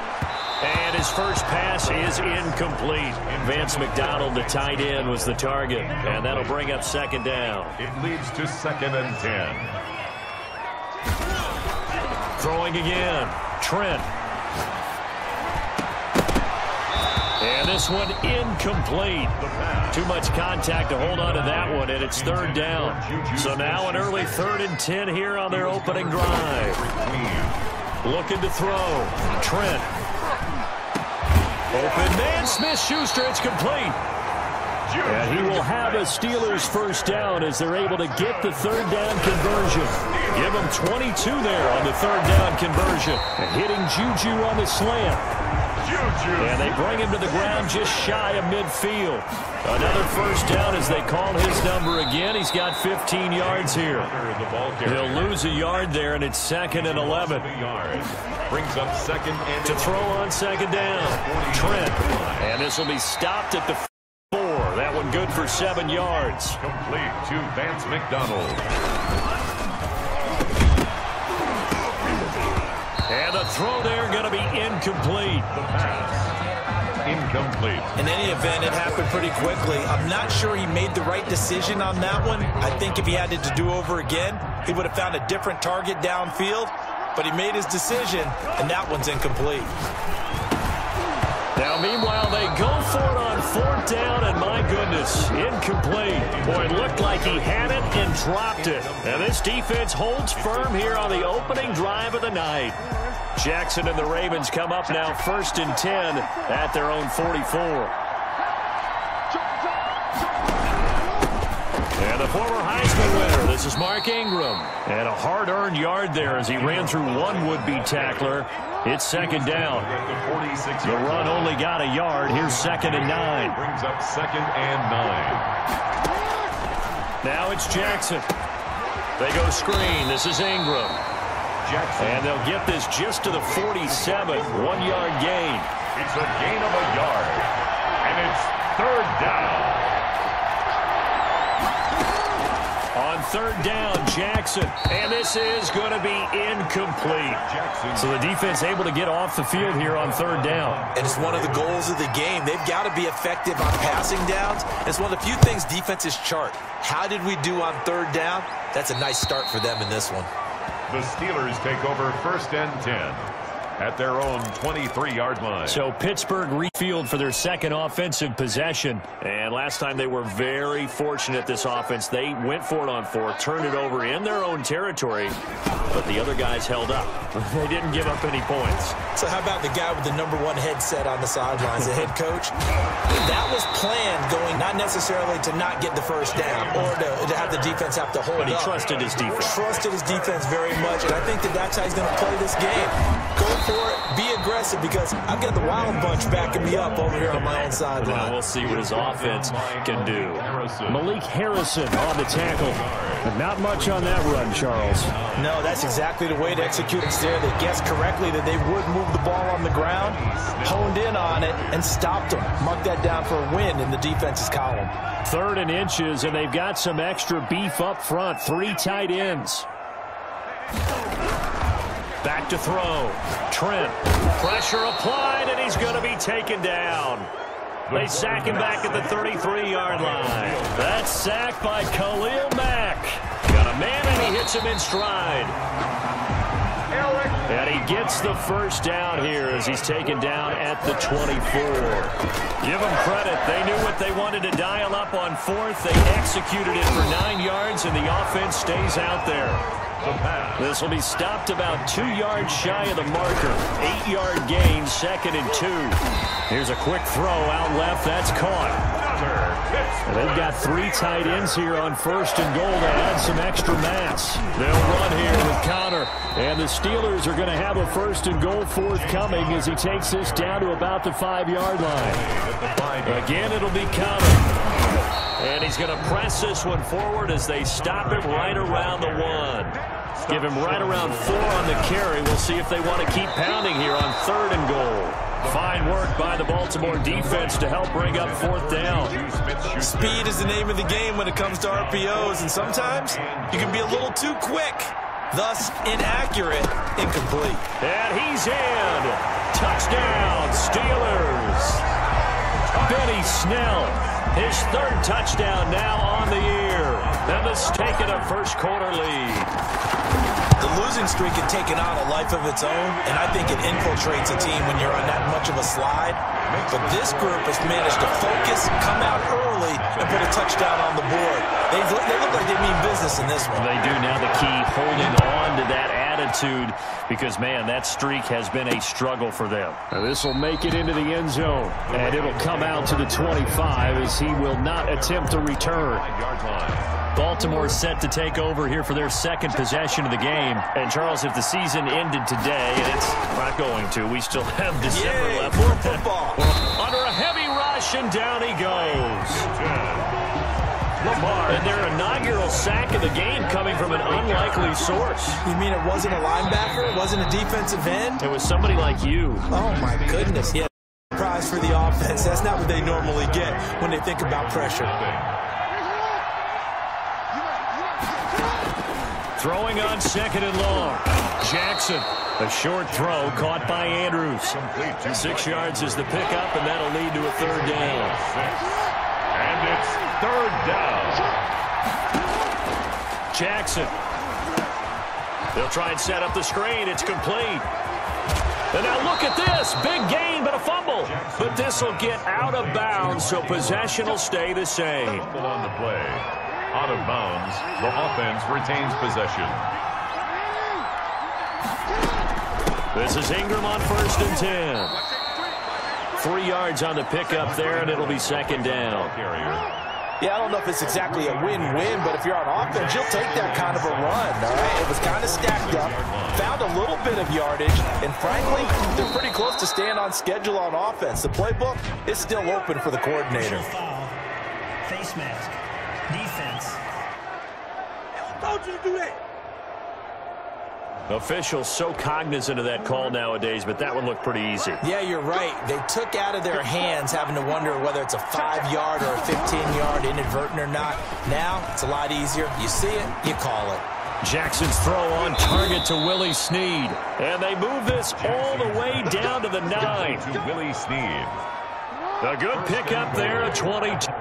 And his first pass is incomplete. Vance McDonald, the tight end, was the target. And that'll bring up second down.
It leads to 2nd and 10.
Throwing again. Trent. And this one incomplete. Too much contact to hold on to that one, and it's third down. So now an early 3rd and 10 here on their opening drive. Looking to throw. Trent. Open man, Smith-Schuster, it's complete. And he will have a Steelers first down as they're able to get the third down conversion. Give them 22 there on the third down conversion. And hitting Juju on the slant. And they bring him to the ground just shy of midfield. Another first down as they call his number again. He's got 15 yards here. He'll lose a yard there, and it's 2nd and 11.
Brings up 2nd and
to throw on second down. Trent. And this will be stopped at the 4. That one good for 7 yards.
Complete to Vance McDonald.
And the throw there going to be incomplete.
The pass. Incomplete.
In any event, it happened pretty quickly. I'm not sure he made the right decision on that one. I think if he had it to do over again, he would have found a different target downfield. But he made his decision, and that one's incomplete.
Now, meanwhile, they go for it on 4th down, and my goodness, incomplete. Boy, it looked like he had it and dropped it. And this defense holds firm here on the opening drive of the night. Jackson and the Ravens come up now 1st and 10 at their own 44. And the former Heisman winner, this is Mark Ingram. And a hard-earned yard there as he ran through one would-be tackler. It's 2nd down. The run only got a yard. Here's 2nd and 9.
Brings up 2nd and 9.
Now it's Jackson. They go screen. This is Ingram.
Jackson.
And they'll get this just to the 47. 1-yard gain.
It's a gain of a yard. And it's 3rd down.
On 3rd down, Jackson. And this is going to be incomplete.
Jackson.
So the defense able to get off the field here on 3rd down.
And it's one of the goals of the game. They've got to be effective on passing downs. It's one of the few things defenses chart. How did we do on 3rd down? That's a nice start for them in this one.
The Steelers take over 1st and 10. at their own 23-yard line.
So Pittsburgh refield for their second offensive possession. And last time they were very fortunate, this offense. They went for it on fourth, turned it over in their own territory, but the other guys held up. They didn't give up any points.
So how about the guy with the #1 headset on the sidelines, the head coach? That was planned going not necessarily to not get the first down or to have the defense have to hold up.
But he trusted his defense.
Trusted his defense very much, and I think that's how he's going to play this game. Go for it, be aggressive, because I've got the Wild Bunch backing me up over here on my own sideline.
Well, we'll see what his offense can do. Malik Harrison on the tackle. But not much on that run, Charles.
No, that's exactly the way to execute it there. They guessed correctly that they would move the ball on the ground, honed in on it, and stopped them. Mark that down for a win in the defense's column.
3rd and inches, and they've got some extra beef up front. 3 tight ends. Back to throw. Trent. Pressure applied, and he's going to be taken down. They sack him back at the 33-yard line. That's sacked by Khalil Mack. Got a man, and he hits him in stride. And he gets the first down here as he's taken down at the 24. Give them credit. They knew what they wanted to dial up on fourth. They executed it for 9 yards, and the offense stays out there. This will be stopped about 2 yards shy of the marker. 8-yard gain, 2nd and 2. Here's a quick throw out left. That's caught. They've got 3 tight ends here on 1st and goal to add some extra mass. They'll run here with Connor. And the Steelers are going to have a 1st and goal forthcoming as he takes this down to about the 5-yard line. Again, it'll be Connor. And he's going to press this one forward as they stop him right around the 1. Give him right around 4 on the carry. We'll see if they want to keep pounding here on 3rd and goal. Fine work by the Baltimore defense to help bring up 4th down.
Speed is the name of the game when it comes to RPOs, and sometimes you can be a little too quick, thus inaccurate, incomplete.
And he's in. Touchdown, Steelers. Benny Snell, his 3rd touchdown now on the year. And it's taken a first-quarter lead.
The losing streak had taken on a life of its own, and I think it infiltrates a team when you're on that much of a slide. But this group has managed to focus, come out early, and put a touchdown on the board. They look like they mean business in this one.
They do. Now the key, holding on to that attitude, because, man, that streak has been a struggle for them. This will make it into the end zone, and it'll come out to the 25 as he will not attempt to return. Baltimore set to take over here for their 2nd possession of the game. And, Charles, if the season ended today, and it's not going to, we still have December left.
More football.
Under a heavy rush, and down he goes. Lamar, and their inaugural sack of the game coming from an unlikely source.
You mean it wasn't a linebacker? It wasn't a defensive end?
It was somebody like you.
Oh, my goodness. Yeah, prize for the offense. That's not what they normally get when they think about pressure.
Throwing on 2nd and long. Jackson, a short throw caught by Andrews. 6 yards is the pickup, and that'll lead to a 3rd down.
And it's 3rd down.
Jackson. They'll try and set up the screen. It's complete. And now look at this. Big gain, but a fumble. But this will get out of bounds, so possession will stay the same.
On the play. Out of bounds. The offense retains possession.
This is Ingram on 1st and 10. 3 yards on the pickup there, and it'll be 2nd down.
Yeah, I don't know if it's exactly a win-win, but if you're on offense, you'll take that kind of a run, all right? It was kind of stacked up, found a little bit of yardage, and frankly, they're pretty close to staying on schedule on offense. The playbook is still open for the coordinator.
Face mask. Defense.
Who told you to do that?
Officials so cognizant of that call nowadays, but that one looked pretty easy.
Yeah, you're right. They took out of their hands having to wonder whether it's a 5-yard or a 15-yard inadvertent or not. Now, it's a lot easier. You see it, you call it.
Jackson's throw on target to Willie Snead. And they move this all the way down to the 9.
To Willie Snead.
A good pickup there, a 22.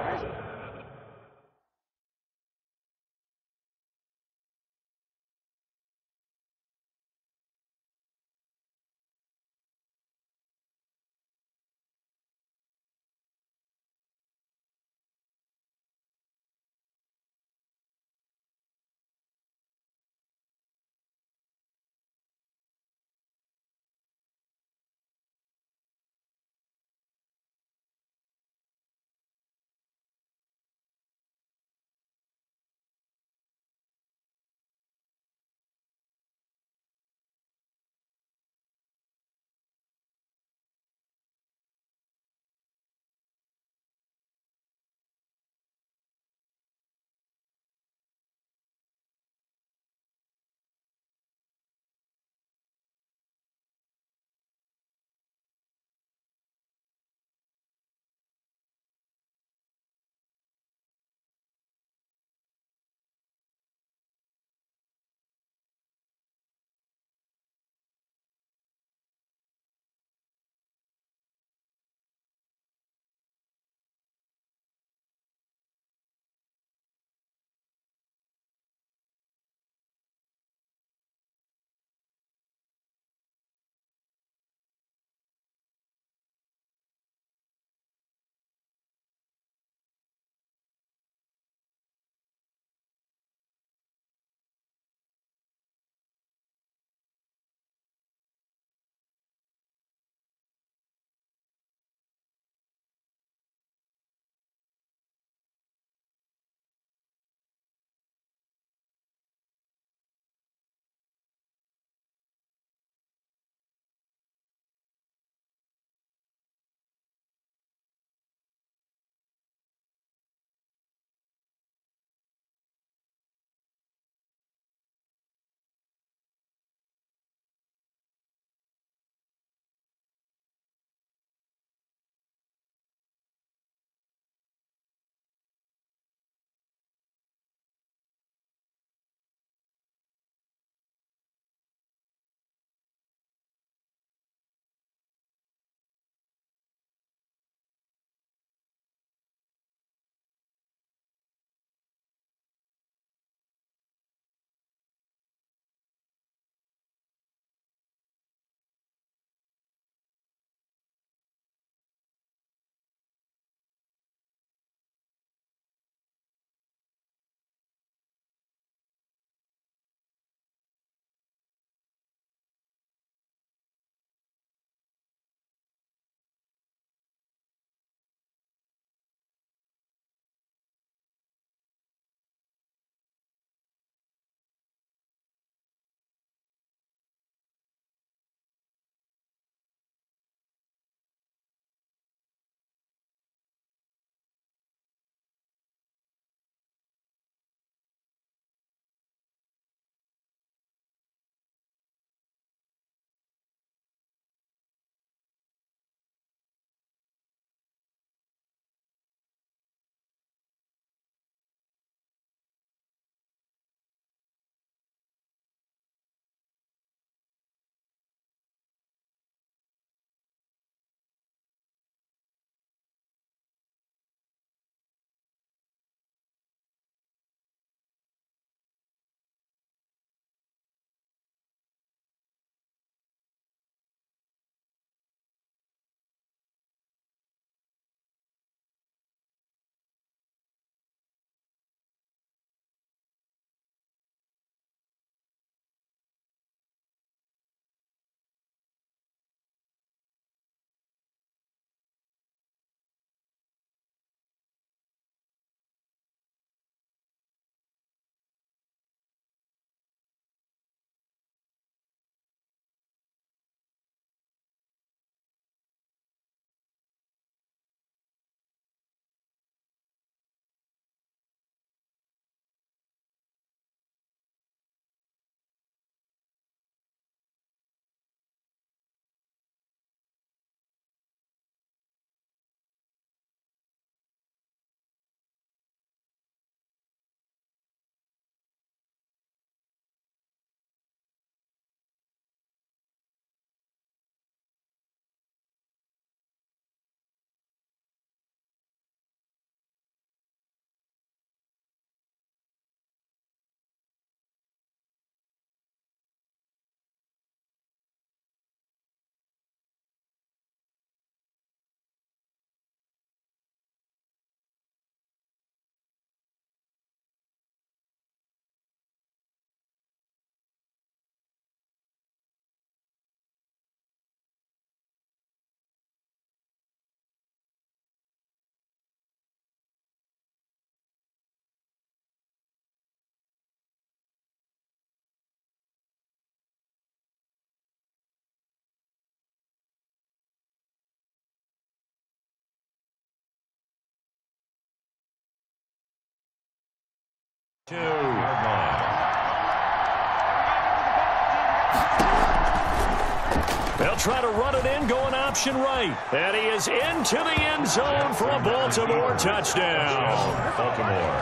They'll try to run it in, going option right. And he is into the end zone for a Baltimore touchdown.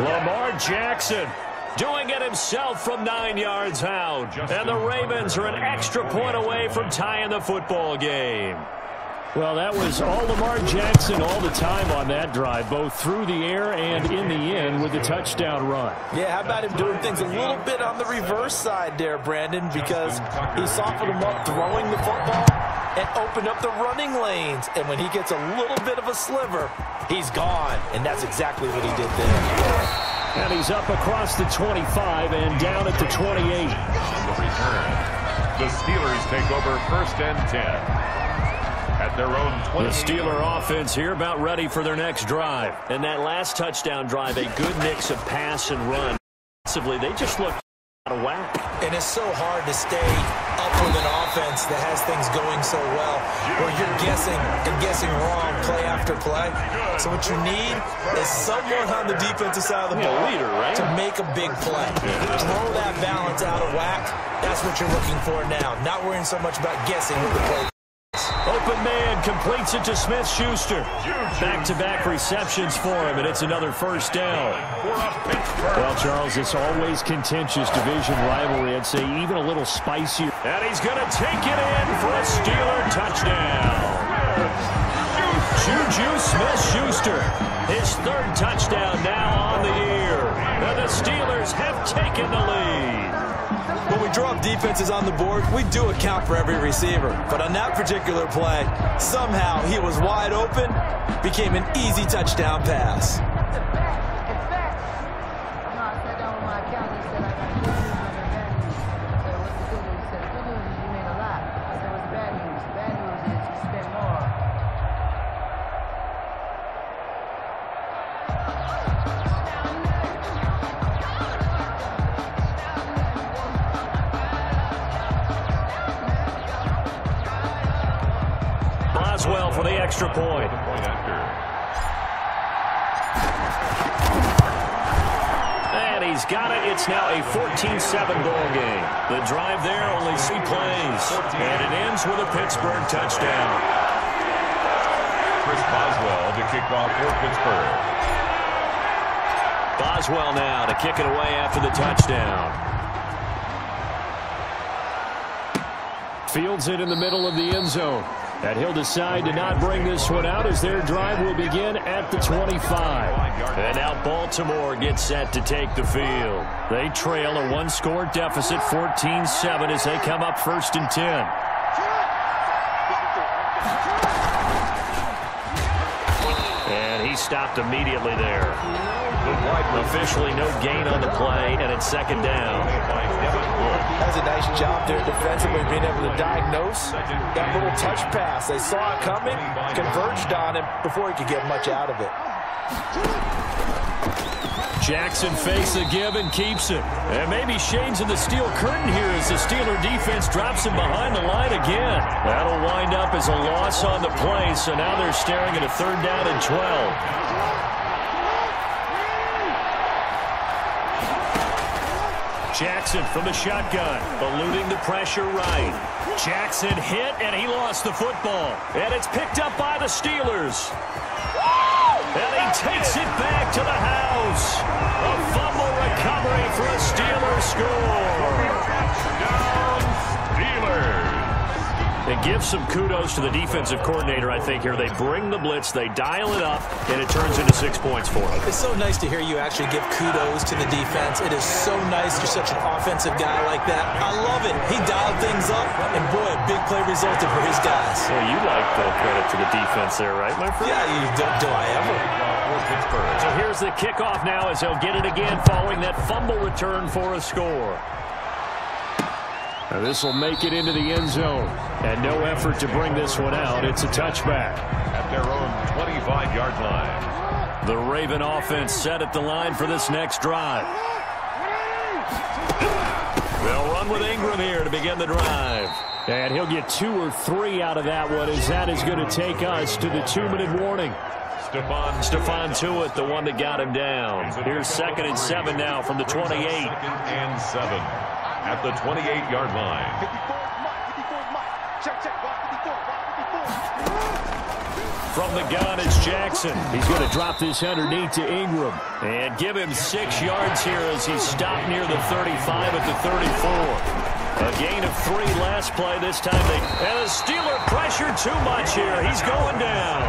Lamar Jackson doing it himself from 9 yards out. And the Ravens are an extra point away from tying the football game. Well, that was all Lamar Jackson all the time on that drive, both through the air and in the end with the touchdown run.
Yeah, how about him doing things a little bit on the reverse side there, Brandon, because he softened him up throwing the football and opened up the running lanes. And when he gets a little bit of a sliver, he's gone. And that's exactly what he did there.
And he's up across the 25 and down at the 28.
On the return, the Steelers take over 1st and 10. At their own 20.
The Steeler offense here about ready for their next drive. And that last touchdown drive, a good mix of pass and run. Offensively, they just looked out of whack.
And it's so hard to stay up with an offense that has things going so well, where you're guessing and guessing wrong play after play. So what you need is someone on the defensive side of the ball
leader, right?
to make a big play. Throw that balance out of whack. That's what you're looking for now. Not worrying so much about guessing with the play.
Open man completes it to Smith-Schuster. Back-to-back receptions for him, and it's another first down. Well, Charles, it's always contentious division rivalry. I'd say even a little spicier. And he's going to take it in for a Steeler touchdown. Juju Smith-Schuster, his 3rd touchdown now on the year. And the Steelers have taken the lead.
When we drop defenses on the board, we do account for every receiver. But on that particular play, somehow he was wide open, became an easy touchdown pass.
Well for the extra point. And he's got it. It's now a 14-7 ball game. The drive there, only 3 plays. And it ends with a Pittsburgh touchdown.
Chris Boswell to kick off for Pittsburgh.
Boswell now to kick it away after the touchdown. Fields it in the middle of the end zone. And he'll decide to not bring this one out as their drive will begin at the 25. And now Baltimore gets set to take the field. They trail a 1-score deficit, 14-7, as they come up 1st and 10. And he stopped immediately there. Officially no gain on the play, and it's 2nd down.
That's a nice job there defensively, being able to diagnose that little touch pass. They saw it coming, converged on him before he could get much out of it.
Jackson fakes the give and keeps it. And maybe shades in the steel curtain here as the Steeler defense drops him behind the line again. That'll wind up as a loss on the play, so now they're staring at a 3rd down and 12. Jackson from the shotgun, eluding the pressure right. Jackson hit, and he lost the football. And it's picked up by the Steelers. And he takes it back to the house. A fumble recovery for a Steelers score.
Touchdown, Steelers.
It gives some kudos to the defensive coordinator, I think, here. They bring the blitz, they dial it up, and it turns into 6 points for them.
It's so nice to hear you actually give kudos to the defense. It is so nice you're such an offensive guy like that. I love it. He dialed things up, and boy, a big play resulted for his guys.
Well, you like the credit to the defense there, right, my friend?
Yeah, do I ever?
So here's the kickoff now as they'll get it again following that fumble return for a score. Now this will make it into the end zone. And no effort to bring this one out. It's a touchback.
At their own 25-yard line.
The Raven offense set at the line for this next drive. They'll run with Ingram here to begin the drive. And he'll get 2 or 3 out of that one, as that is going to take us to the 2-minute warning. Stephon Tuitt, the one that got him down. Here's 2nd and 7 now from the 28.
2nd and 7 at the 28-yard line.
From the gun, it's Jackson. He's going to drop this underneath to Ingram. And give him 6 yards here as he's stopped near the 35 at the 34. A gain of 3 last play. This time and the Steeler pressured too much here. He's going down.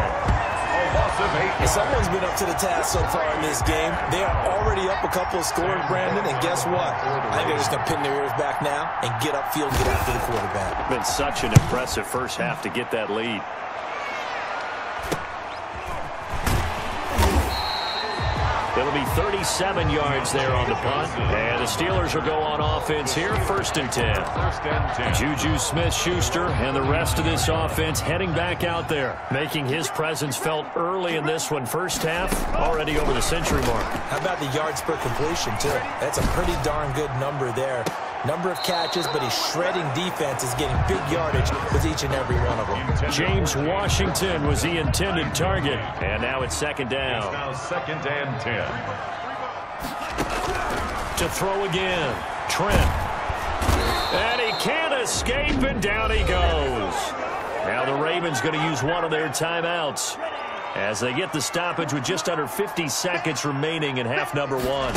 Someone's been up to the task so far in this game. They are already up a couple of scores, Brandon, and guess what? I think they're just going to pin their ears back now and get upfield and get after the quarterback.
It's been such an impressive first half to get that lead. It'll be 37 yards there on the punt. And the Steelers will go on offense here, 1st and 10.
1st and 10.
Juju Smith-Schuster and the rest of this offense heading back out there, making his presence felt early in this one. First half, already over the century mark.
How about the yards per completion, too? That's a pretty darn good number there. Number of catches, but he's shredding defenses, getting big yardage with each and every one of them.
James Washington was the intended target, and now it's 2nd down.
It's now 2nd and 10.
To throw again, Trent. And he can't escape, and down he goes. Now the Ravens going to use one of their timeouts as they get the stoppage with just under 50 seconds remaining in half number 1.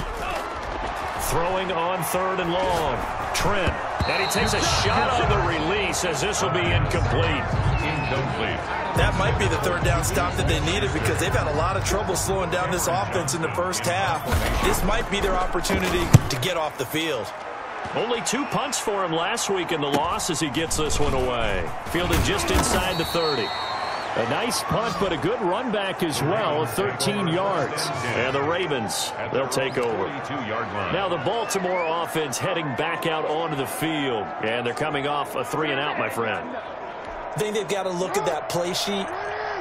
Throwing on 3rd and long. Trent. And he takes a shot on the release as this will be incomplete.
Incomplete.
That might be the 3rd down stop that they needed because they've had a lot of trouble slowing down this offense in the first half. This might be their opportunity to get off the field.
Only 2 punts for him last week in the loss as he gets this one away. Fielded just inside the 30. A nice punt, but a good run back as well, 13 yards. And the Ravens, they'll take over. Now the Baltimore offense heading back out onto the field. And they're coming off a 3-and-out, my friend.
I think they've got to look at that play sheet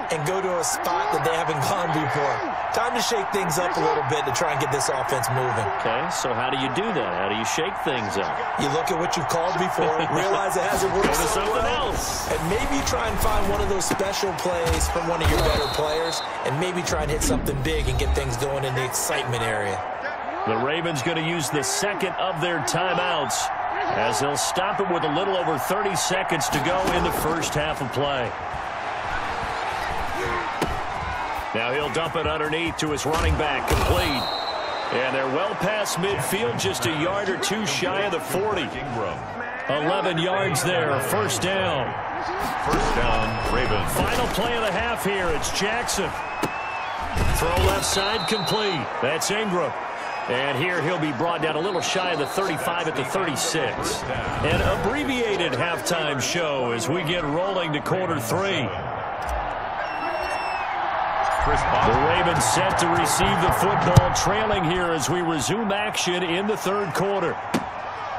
and go to a spot that they haven't gone before. Time to shake things up a little bit to try and get this offense moving.
Okay, so how do you do that? How do you shake things up?
You look at what you've called before, realize it hasn't worked
Go to
so
something
well,
else.
and maybe try and find one of those special plays from one of your better players, and maybe try and hit something big and get things going in the excitement area.
The Ravens going to use the 2nd of their timeouts as they'll stop it with a little over 30 seconds to go in the first half of play. Now he'll dump it underneath to his running back, complete. And they're well past midfield, just a yard or 2 shy of the 40. 11 yards there, 1st down.
1st down, Ravens.
Final play of the half here, it's Jackson. Throw left side, complete. That's Ingram. And here he'll be brought down a little shy of the 35 at the 36. An abbreviated halftime show as we get rolling to quarter 3. The Ravens set to receive the football, trailing here as we resume action in the 3rd quarter.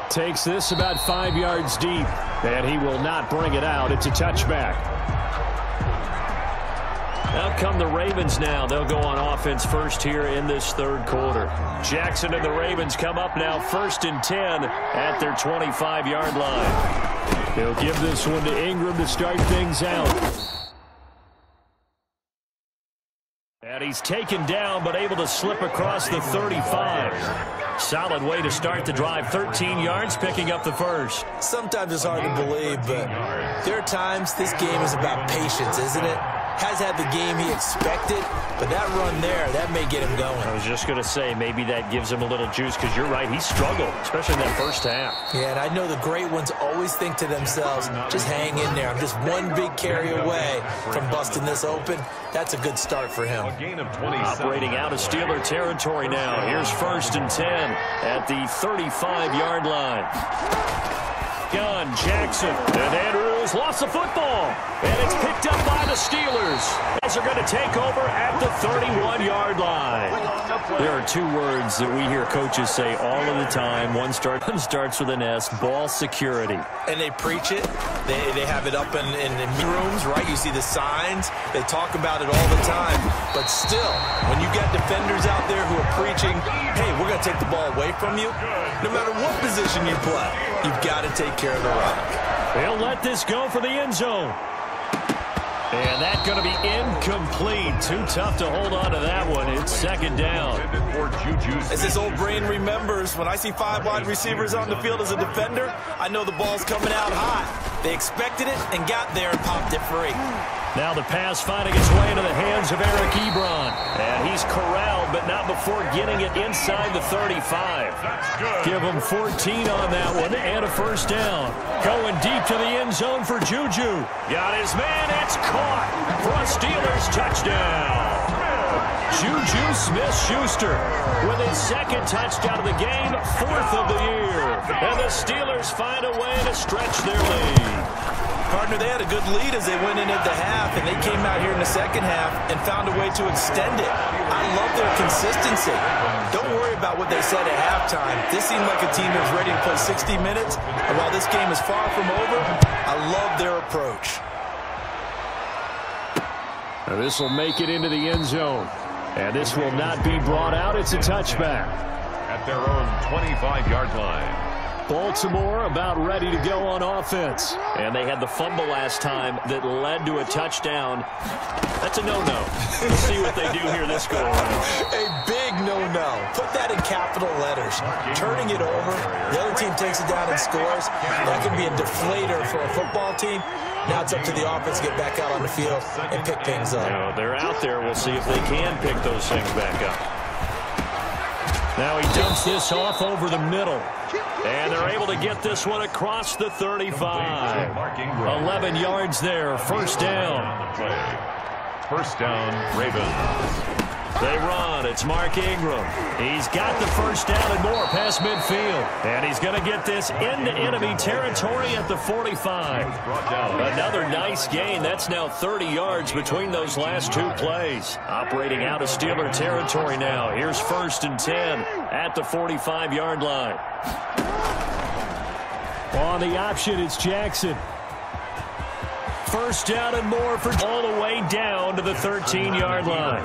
Takes this about 5 yards deep, and he will not bring it out. It's a touchback. Out come the Ravens now. They'll go on offense first here in this 3rd quarter. Jackson and the Ravens come up now 1st and 10 at their 25-yard line. They'll give this one to Ingram to start things out. And he's taken down, but able to slip across the 35. Solid way to start the drive. 13 yards, picking up the 1st.
Sometimes it's hard to believe, but there are times this game is about patience, isn't it? Has had the game he expected, but that run there, that may get him going.
I was just going to say, maybe that gives him a little juice, because you're right, he struggled, especially in that first half.
Yeah, and I know the great ones always think to themselves, just hang in there. I'm just one big carry away from busting this open. That's a good start for him.
Operating out of Steeler territory now. Here's 1st and 10 at the 35-yard line. Gun, Jackson, and Andrews lost the football, and it's picked up by the Steelers as they're going to take over at the 31-yard line. There are 2 words that we hear coaches say all of the time. One starts with an S, ball security.
And they preach it. They have it up in rooms, right? You see the signs. They talk about it all the time. But still, when you got defenders out there who are preaching, hey, we're going to take the ball away from you, no matter what position you play, you've got to take care of the rock.
They'll let this go for the end zone. And that's going to be incomplete. Too tough to hold on to that one. It's 2nd down.
As this old brain remembers, when I see 5 wide receivers on the field as a defender, I know the ball's coming out hot. They expected it and got there and popped it free.
Now the pass finding its way into the hands of Eric Ebron. And he's corralled, but not before getting it inside the 35. Give him 14 on that one and a first down. Going deep to the end zone for Juju. Got his man. It's caught for a Steelers touchdown. Juju Smith-Schuster with his second touchdown of the game, 4th of the year. And the Steelers find a way to stretch their lead.
Partner, they had a good lead as they went in at the half, and they came out here in the second half and found a way to extend it. I love their consistency. Don't worry about what they said at halftime. This seemed like a team that was ready to play 60 minutes, and while this game is far from over, I love their approach.
Now this will make it into the end zone, and this will not be brought out. It's a touchback.
At their own 25-yard line.
Baltimore about ready to go on offense. And they had the fumble last time that led to a touchdown. That's a no-no. We'll see what they do here this go-around.
A big no-no. Put that in capital letters. Turning it over, the other team takes it down and scores. That can be a deflator for a football team. Now it's up to the offense to get back out on the field and pick things up.
Now, they're out there. We'll see if they can pick those things back up. Now he dumps this off over the middle. And they're able to get this one across the 35. 11 yards there. First down.
First down, Ravens.
They run. It's Mark Ingram. He's got the first down and more past midfield. And he's going to get this into enemy territory at the 45. Another nice gain. That's now 30 yards between those last two plays. Operating out of Steeler territory now. Here's 1st and 10 at the 45-yard line. On the option, it's Jackson. First down and more for all the way down to the 13-yard line.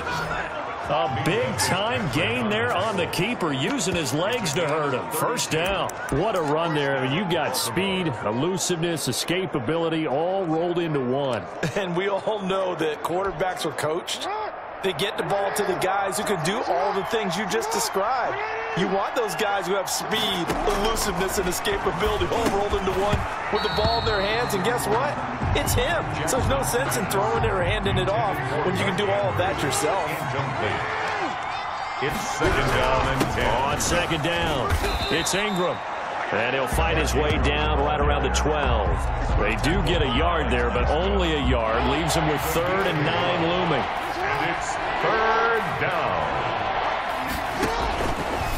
A big-time gain there on the keeper, using his legs to hurt him. First down. What a run there. I mean, you've got speed, elusiveness, escapability, all rolled into one.
And we all know that quarterbacks are coached. They get the ball to the guys who can do all the things you just described. You want those guys who have speed, elusiveness, and escapability all rolled into one with the ball in their hands. And guess what? It's him. So there's no sense in throwing it or handing it off when you can do all of that yourself.
It's 2nd down and 10.
On 2nd down, it's Ingram. And he'll fight his way down right around the 12. They do get a yard there, but only a yard. Leaves him with 3rd and 9 looming.
And it's 3rd down.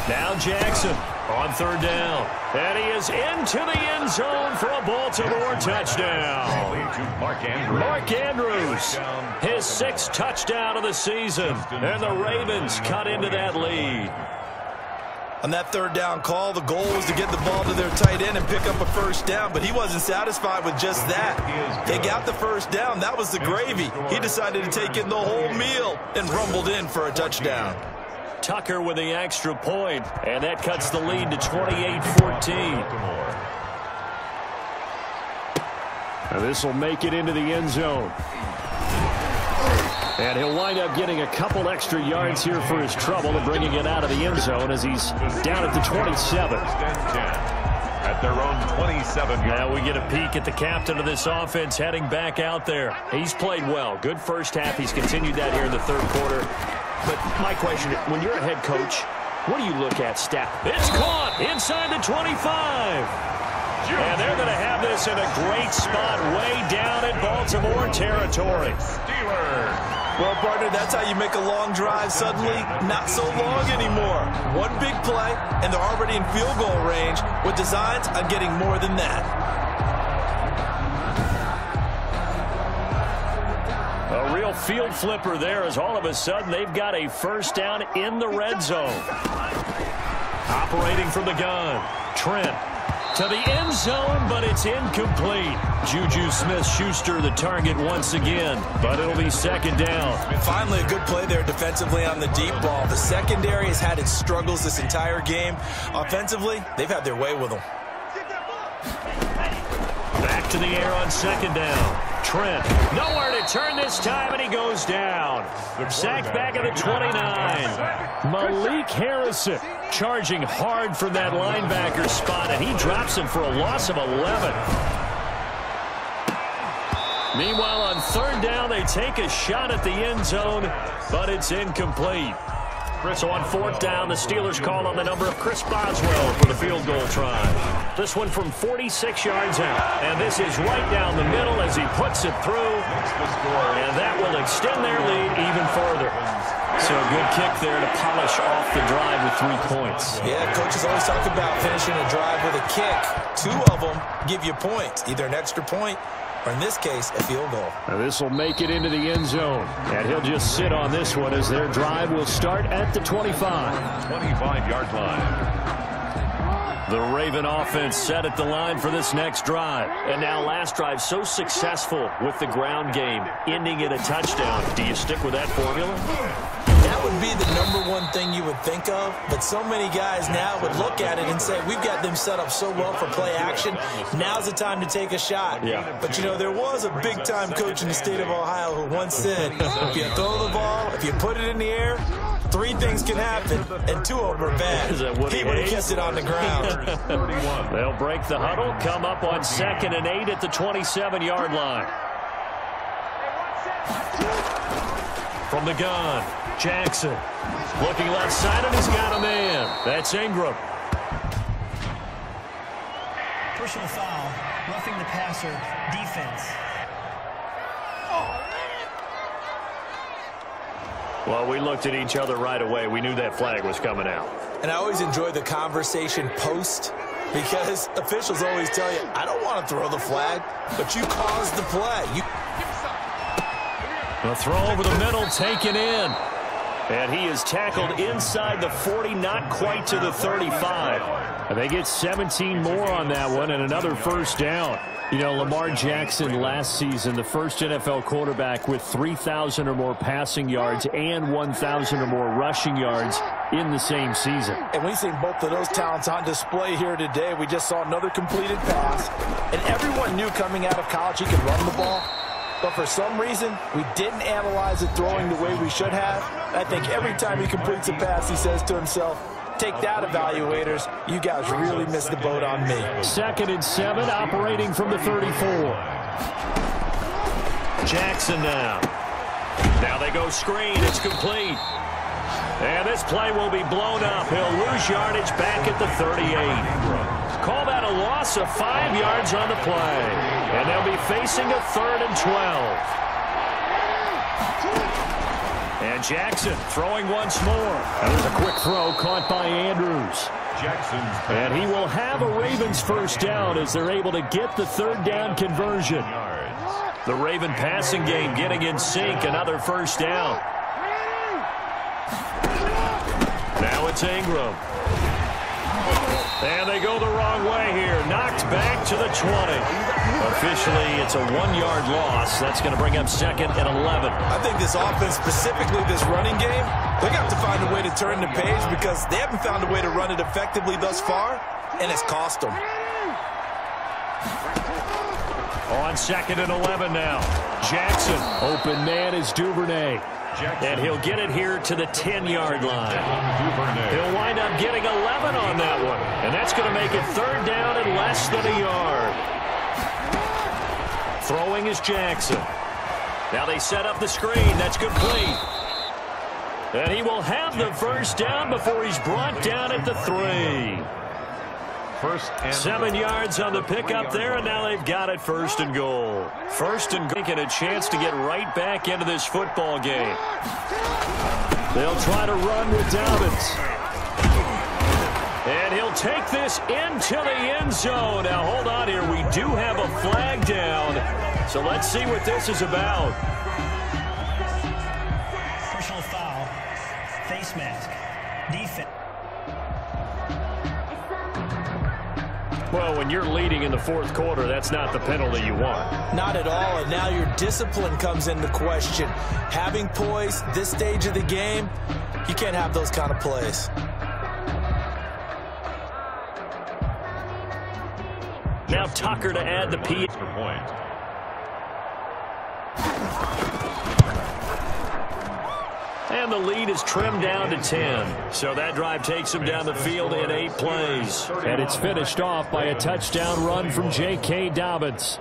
Now
Jackson on 3rd down. And he is into the end zone for a Baltimore touchdown. Mark Andrews, his 6th touchdown of the season. And the Ravens cut into that lead.
On that 3rd down call, the goal was to get the ball to their tight end and pick up a first down, but he wasn't satisfied with just that. They got the first down. That was the gravy. He decided to take in the whole meal and rumbled in for a touchdown.
Tucker with the extra point, and that cuts the lead to 28-14. Now this will make it into the end zone. And he'll wind up getting a couple extra yards here for his trouble and bringing it out of the end zone as he's down at the 27.
At their own 27.
Now we get a peek at the captain of this offense heading back out there. He's played well. Good first half. He's continued that here in the 3rd quarter. But my question, when you're a head coach, what do you look at stat? It's caught inside the 25. And they're going to have this in a great spot way down in Baltimore territory.
Steelers.
Well, partner, that's how you make a long drive suddenly not so long anymore. One big play, and they're already in field goal range with designs on getting more than that.
A real field flipper there as all of a sudden they've got a first down in the red zone. Operating from the gun, Trent. To the end zone, but it's incomplete. Juju Smith-Schuster the target once again, but it'll be 2nd down.
Finally, a good play there defensively on the deep ball. The secondary has had its struggles this entire game. Offensively, they've had their way with them.
Back to the air on 2nd down. Trent, nowhere to turn this time, and he goes down. Sacked back at the 29. Malik Harrison charging hard from that linebacker spot, and he drops him for a loss of 11.
Meanwhile, on third down, they take a shot at the end zone, but it's incomplete. So on fourth down, the Steelers call on the number of Chris Boswell for the field goal try. This one from 46 yards out. And this is right down the middle as he puts it through. And that will extend their lead even further. So a good kick there to polish off the drive with 3 points.
Yeah, coaches always talk about finishing a drive with a kick. 2 of them give you points, either an extra point or, in this case, a field goal.
Now this will make it into the end zone. And he'll just sit on this one as their drive will start at the 25.
25-yard line.
The Raven offense set at the line for this next drive. And now last drive so successful with the ground game, ending in a touchdown. Do you stick with that formula?
That would be the #1 thing you would think of, but so many guys now would look at it and say, we've got them set up so well for play action, now's the time to take a shot.
Yeah.
But, you know, there was a big-time coach in the state of Ohio who once said, if you throw the ball, if you put it in the air, 3 things can happen, and 2 of them are bad. He would have kept it on the ground.
They'll break the huddle, come up on 2nd and 8 at the 27-yard line. From the gun, Jackson. Looking left side, and he's got a man. That's Ingram.
Personal foul, roughing the passer, defense.
Well, we looked at each other right away. We knew that flag was coming out.
And I always enjoy the conversation post, because officials always tell you, I don't want to throw the flag, but you caused the play.
The throw over the middle, taken in. And he is tackled inside the 40, not quite to the 35. And they get 17 more on that one and another first down. You know, Lamar Jackson last season, the first NFL quarterback with 3,000 or more passing yards and 1,000 or more rushing yards in the same season.
And we've seen both of those talents on display here today. We just saw another completed pass. And everyone knew coming out of college he could run the ball. But for some reason, we didn't analyze it throwing the way we should have. I think every time he completes a pass, he says to himself, take that, evaluators. You guys really missed the boat on me.
2nd and 7, operating from the 34. Jackson now. Now they go screen. It's complete. And this play will be blown up. He'll lose yardage back at the 38. Call that a loss of 5 yards on the play. And they'll be facing a 3rd and 12. And Jackson throwing once more. And there's a quick throw caught by Andrews. And he will have a Ravens first down as they're able to get the 3rd down conversion. The Raven passing game getting in sync. Another first down. Now it's Ingram. And they go the wrong way here. Knocked back to the 20. Officially, it's a 1-yard loss. That's going to bring up 2nd and 11.
I think this offense, specifically this running game, they got to find a way to turn the page because they haven't found a way to run it effectively thus far, and it's cost them.
On 2nd and 11 now. Jackson. Open man is Duvernay. And he'll get it here to the 10-yard line. He'll wind up getting 11 on that one. And that's going to make it 3rd down and less than a yard. Throwing is Jackson. Now they set up the screen. That's complete. And he will have the first down before he's brought down at the 3. 7 yards on the pickup there, and now they've got it 1st and goal. 1st and goal, and a chance to get right back into this football game. They'll try to run with Dobbins. And he'll take this into the end zone. Now, hold on here. We do have a flag down. So let's see what this is about.
Personal foul, face mask, defense.
Well, when you're leading in the 4th quarter, that's not the penalty you want.
Not at all, and now your discipline comes into question. Having poise this stage of the game, you can't have those kind of plays.
Now Tucker to add the P. And the lead is trimmed down to 10. So that drive takes him down the field in 8 plays. And it's finished off by a touchdown run from J.K. Dobbins.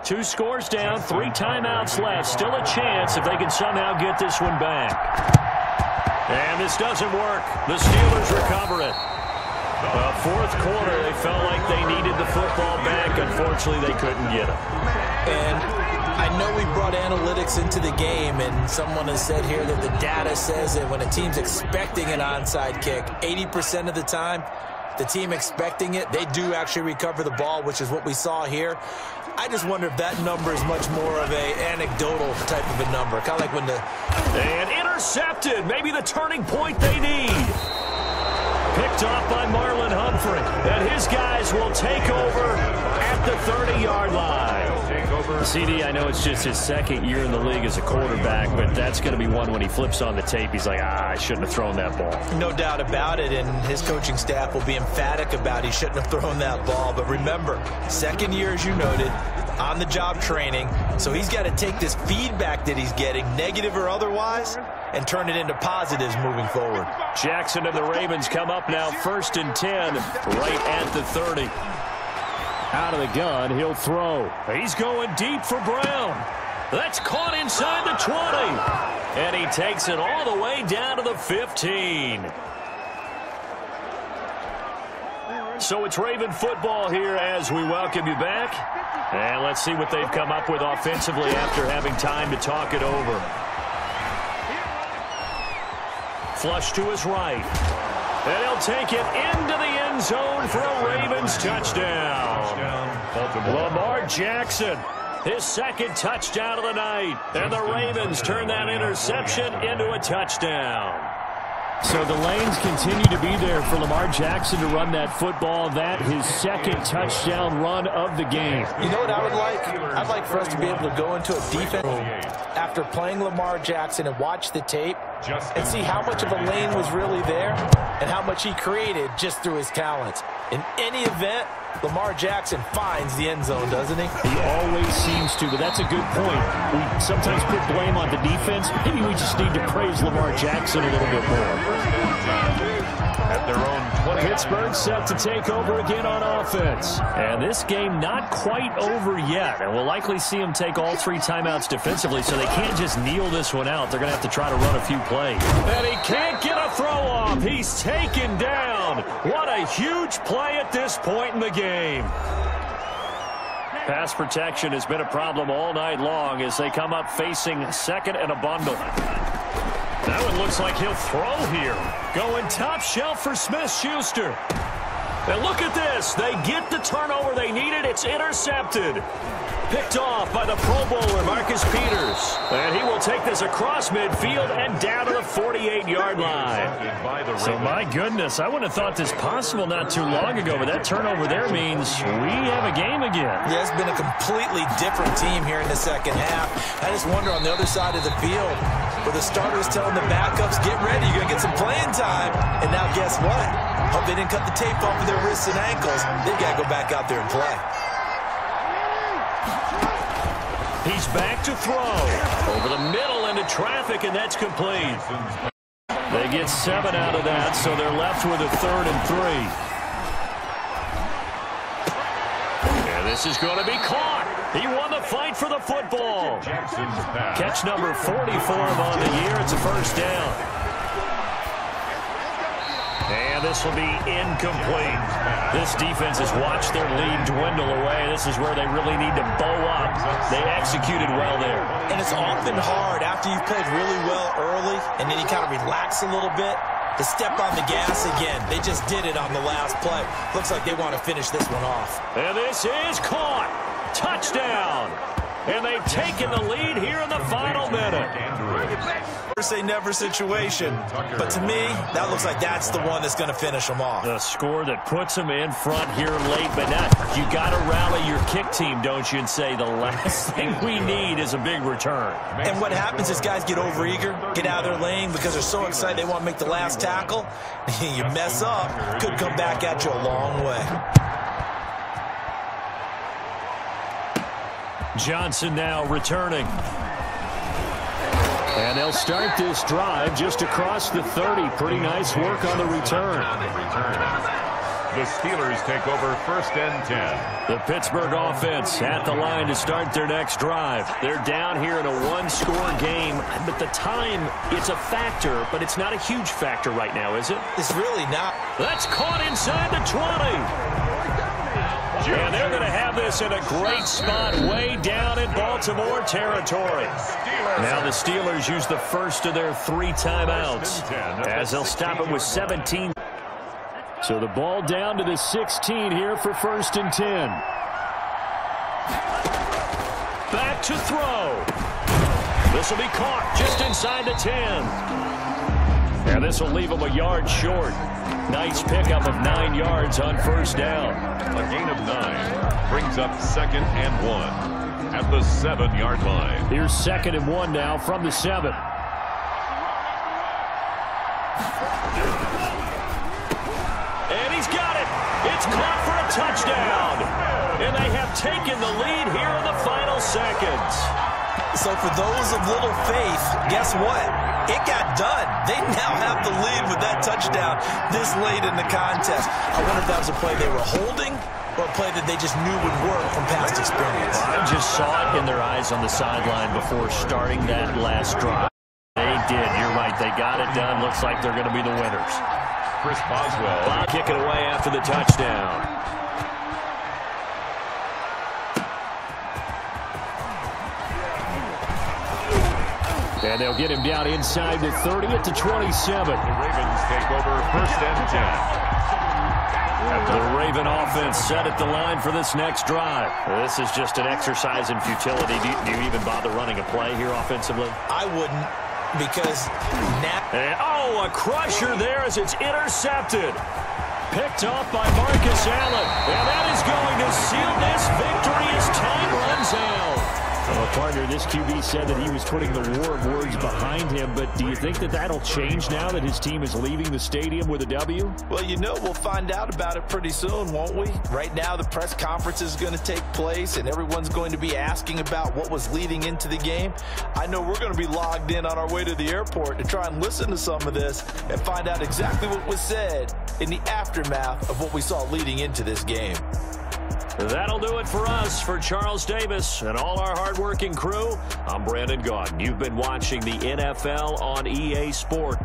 2 scores down, 3 timeouts left. Still a chance if they can somehow get this one back. And this doesn't work. The Steelers recover it. Fourth quarter, they felt like they needed the football back. Unfortunately, they couldn't get it.
And I know we brought analytics into the game, and someone has said here that the data says that when a team's expecting an onside kick, 80% of the time, the team expecting it, they do actually recover the ball, which is what we saw here. I just wonder if that number is much more of a anecdotal type of a number. Kind of like when the...
And intercepted. Maybe the turning point they need. Picked off by Marlon Humphrey. And his guys will take over at the 30-yard line. CD, I know it's just his second year in the league as a quarterback, but that's going to be one when he flips on the tape. He's like, I shouldn't have thrown that ball.
No doubt about it, and his coaching staff will be emphatic about he shouldn't have thrown that ball. But remember, second year, as you noted, on-the-job training, so he's got to take this feedback that he's getting, negative or otherwise, and turn it into positives moving forward.
Jackson and the Ravens come up now 1st and 10, right at the 30. Out of the gun, he'll throw. He's going deep for Brown. That's caught inside the 20. And he takes it all the way down to the 15. So it's Raven football here as we welcome you back. And let's see what they've come up with offensively after having time to talk it over. Flush to his right. And he'll take it into the end zone for a Ravens touchdown. Lamar Jackson, his second touchdown of the night. And the Ravens turn that interception into a touchdown.
So the lanes continue to be there for Lamar Jackson to run that football. That his second touchdown run of the game.
You know what I would like? I'd like for us to be able to go into a defense after playing Lamar Jackson and watch the tape and see how much of a lane was really there and how much he created just through his talents. In any event, Lamar Jackson finds the end zone, doesn't he?
He always seems to, but that's a good point. We sometimes put blame on the defense. Maybe we just need to praise Lamar Jackson a little bit more.
At their own 20.
Pittsburgh set to take over again on offense.
And this game not quite over yet. And we'll likely see him take all 3 timeouts defensively, so they can't just kneel this one out. They're going to have to try to run a few plays. And he can't get a throw off. He's taken down. What a huge play at this point in the game. Pass protection has been a problem all night long as they come up facing second and a bundle. That one looks like he'll throw here. Going top shelf for Smith-Schuster. And look at this. They get the turnover they needed. It's intercepted. Picked off by the Pro Bowler, Marcus Peters. And he will take this across midfield and down to the 48-yard line. So, my goodness, I wouldn't have thought this possible not too long ago, but that turnover there means we have a game again.
Yeah, it's been a completely different team here in the second half. I just wonder on the other side of the field where the starters telling the backups, get ready, you're going to get some playing time. And now guess what? Hope they didn't cut the tape off of their wrists and ankles. They've got to go back out there and play.
He's back to throw. Over the middle into traffic, and that's complete. They get 7 out of that, so they're left with a 3rd and 3. And this is going to be caught. He won the fight for the football. Catch number 44 on the year. It's a first down. And this will be incomplete. This defense has watched their lead dwindle away. This is where they really need to bow up. They executed well there.
And it's often hard after you've played really well early and then you kind of relax a little bit to step on the gas again. They just did it on the last play. Looks like they want to finish this one off.
And this is caught. Touchdown. And they've taken the lead here in the final minute.
Never say never situation, but to me, that looks like that's the one that's going to finish them off.
The score that puts them in front here late, but now you got to rally your kick team, don't you, and say the last thing we need is a big return.
And what happens is guys get overeager, get out of their lane because they're so excited they want to make the last tackle. You mess up, could come back at you a long way.
Johnson now returning. And they'll start this drive just across the 30. Pretty nice work on the return.
The Steelers take over 1st and 10.
The Pittsburgh offense at the line to start their next drive. They're down here in a one-score game, but the time, it's a factor, but it's not a huge factor right now, is it?
It's really not.
That's caught inside the 20. And they're going to have this in a great spot way down in Baltimore territory. Now the Steelers use the first of their 3 timeouts as they'll stop it with 17. So the ball down to the 16 here for 1st and 10. Back to throw. This will be caught just inside the 10. And this will leave him a yard short. Nice pickup of 9 yards on 1st down.
A gain of 9 brings up 2nd and 1 at the 7-yard line.
Here's 2nd and 1 now from the 7. And he's got it. It's caught for a touchdown. And they have taken the lead here in the final seconds.
So for those of little faith, guess what? It got done. They now have the lead with that touchdown this late in the contest. I wonder if that was a play they were holding or a play that they just knew would work from past experience.
I just saw it in their eyes on the sideline before starting that last drive. They did. You're right. They got it done. Looks like they're going to be the winners.
Chris Boswell
kicking away after the touchdown. And they'll get him down inside the 30 at the 27.
The Ravens take over 1st and 10.
The Raven offense set at the line for this next drive. This is just an exercise in futility. Do you even bother running a play here offensively?
I wouldn't, because now...
And, a crusher there as it's intercepted. Picked off by Marcus Allen. And that is going to seal this victory as time runs out. Well, partner, this QB said that he was putting the war of words behind him, but do you think that that'll change now that his team is leaving the stadium with a W?
Well, we'll find out about it pretty soon, won't we? Right now, the press conference is going to take place, and everyone's going to be asking about what was leading into the game. I know we're going to be logged in on our way to the airport to try and listen to some of this and find out exactly what was said in the aftermath of what we saw leading into this game.
That'll do it for us. For Charles Davis and all our hardworking crew, I'm Brandon Gaudin. You've been watching the NFL on EA Sport.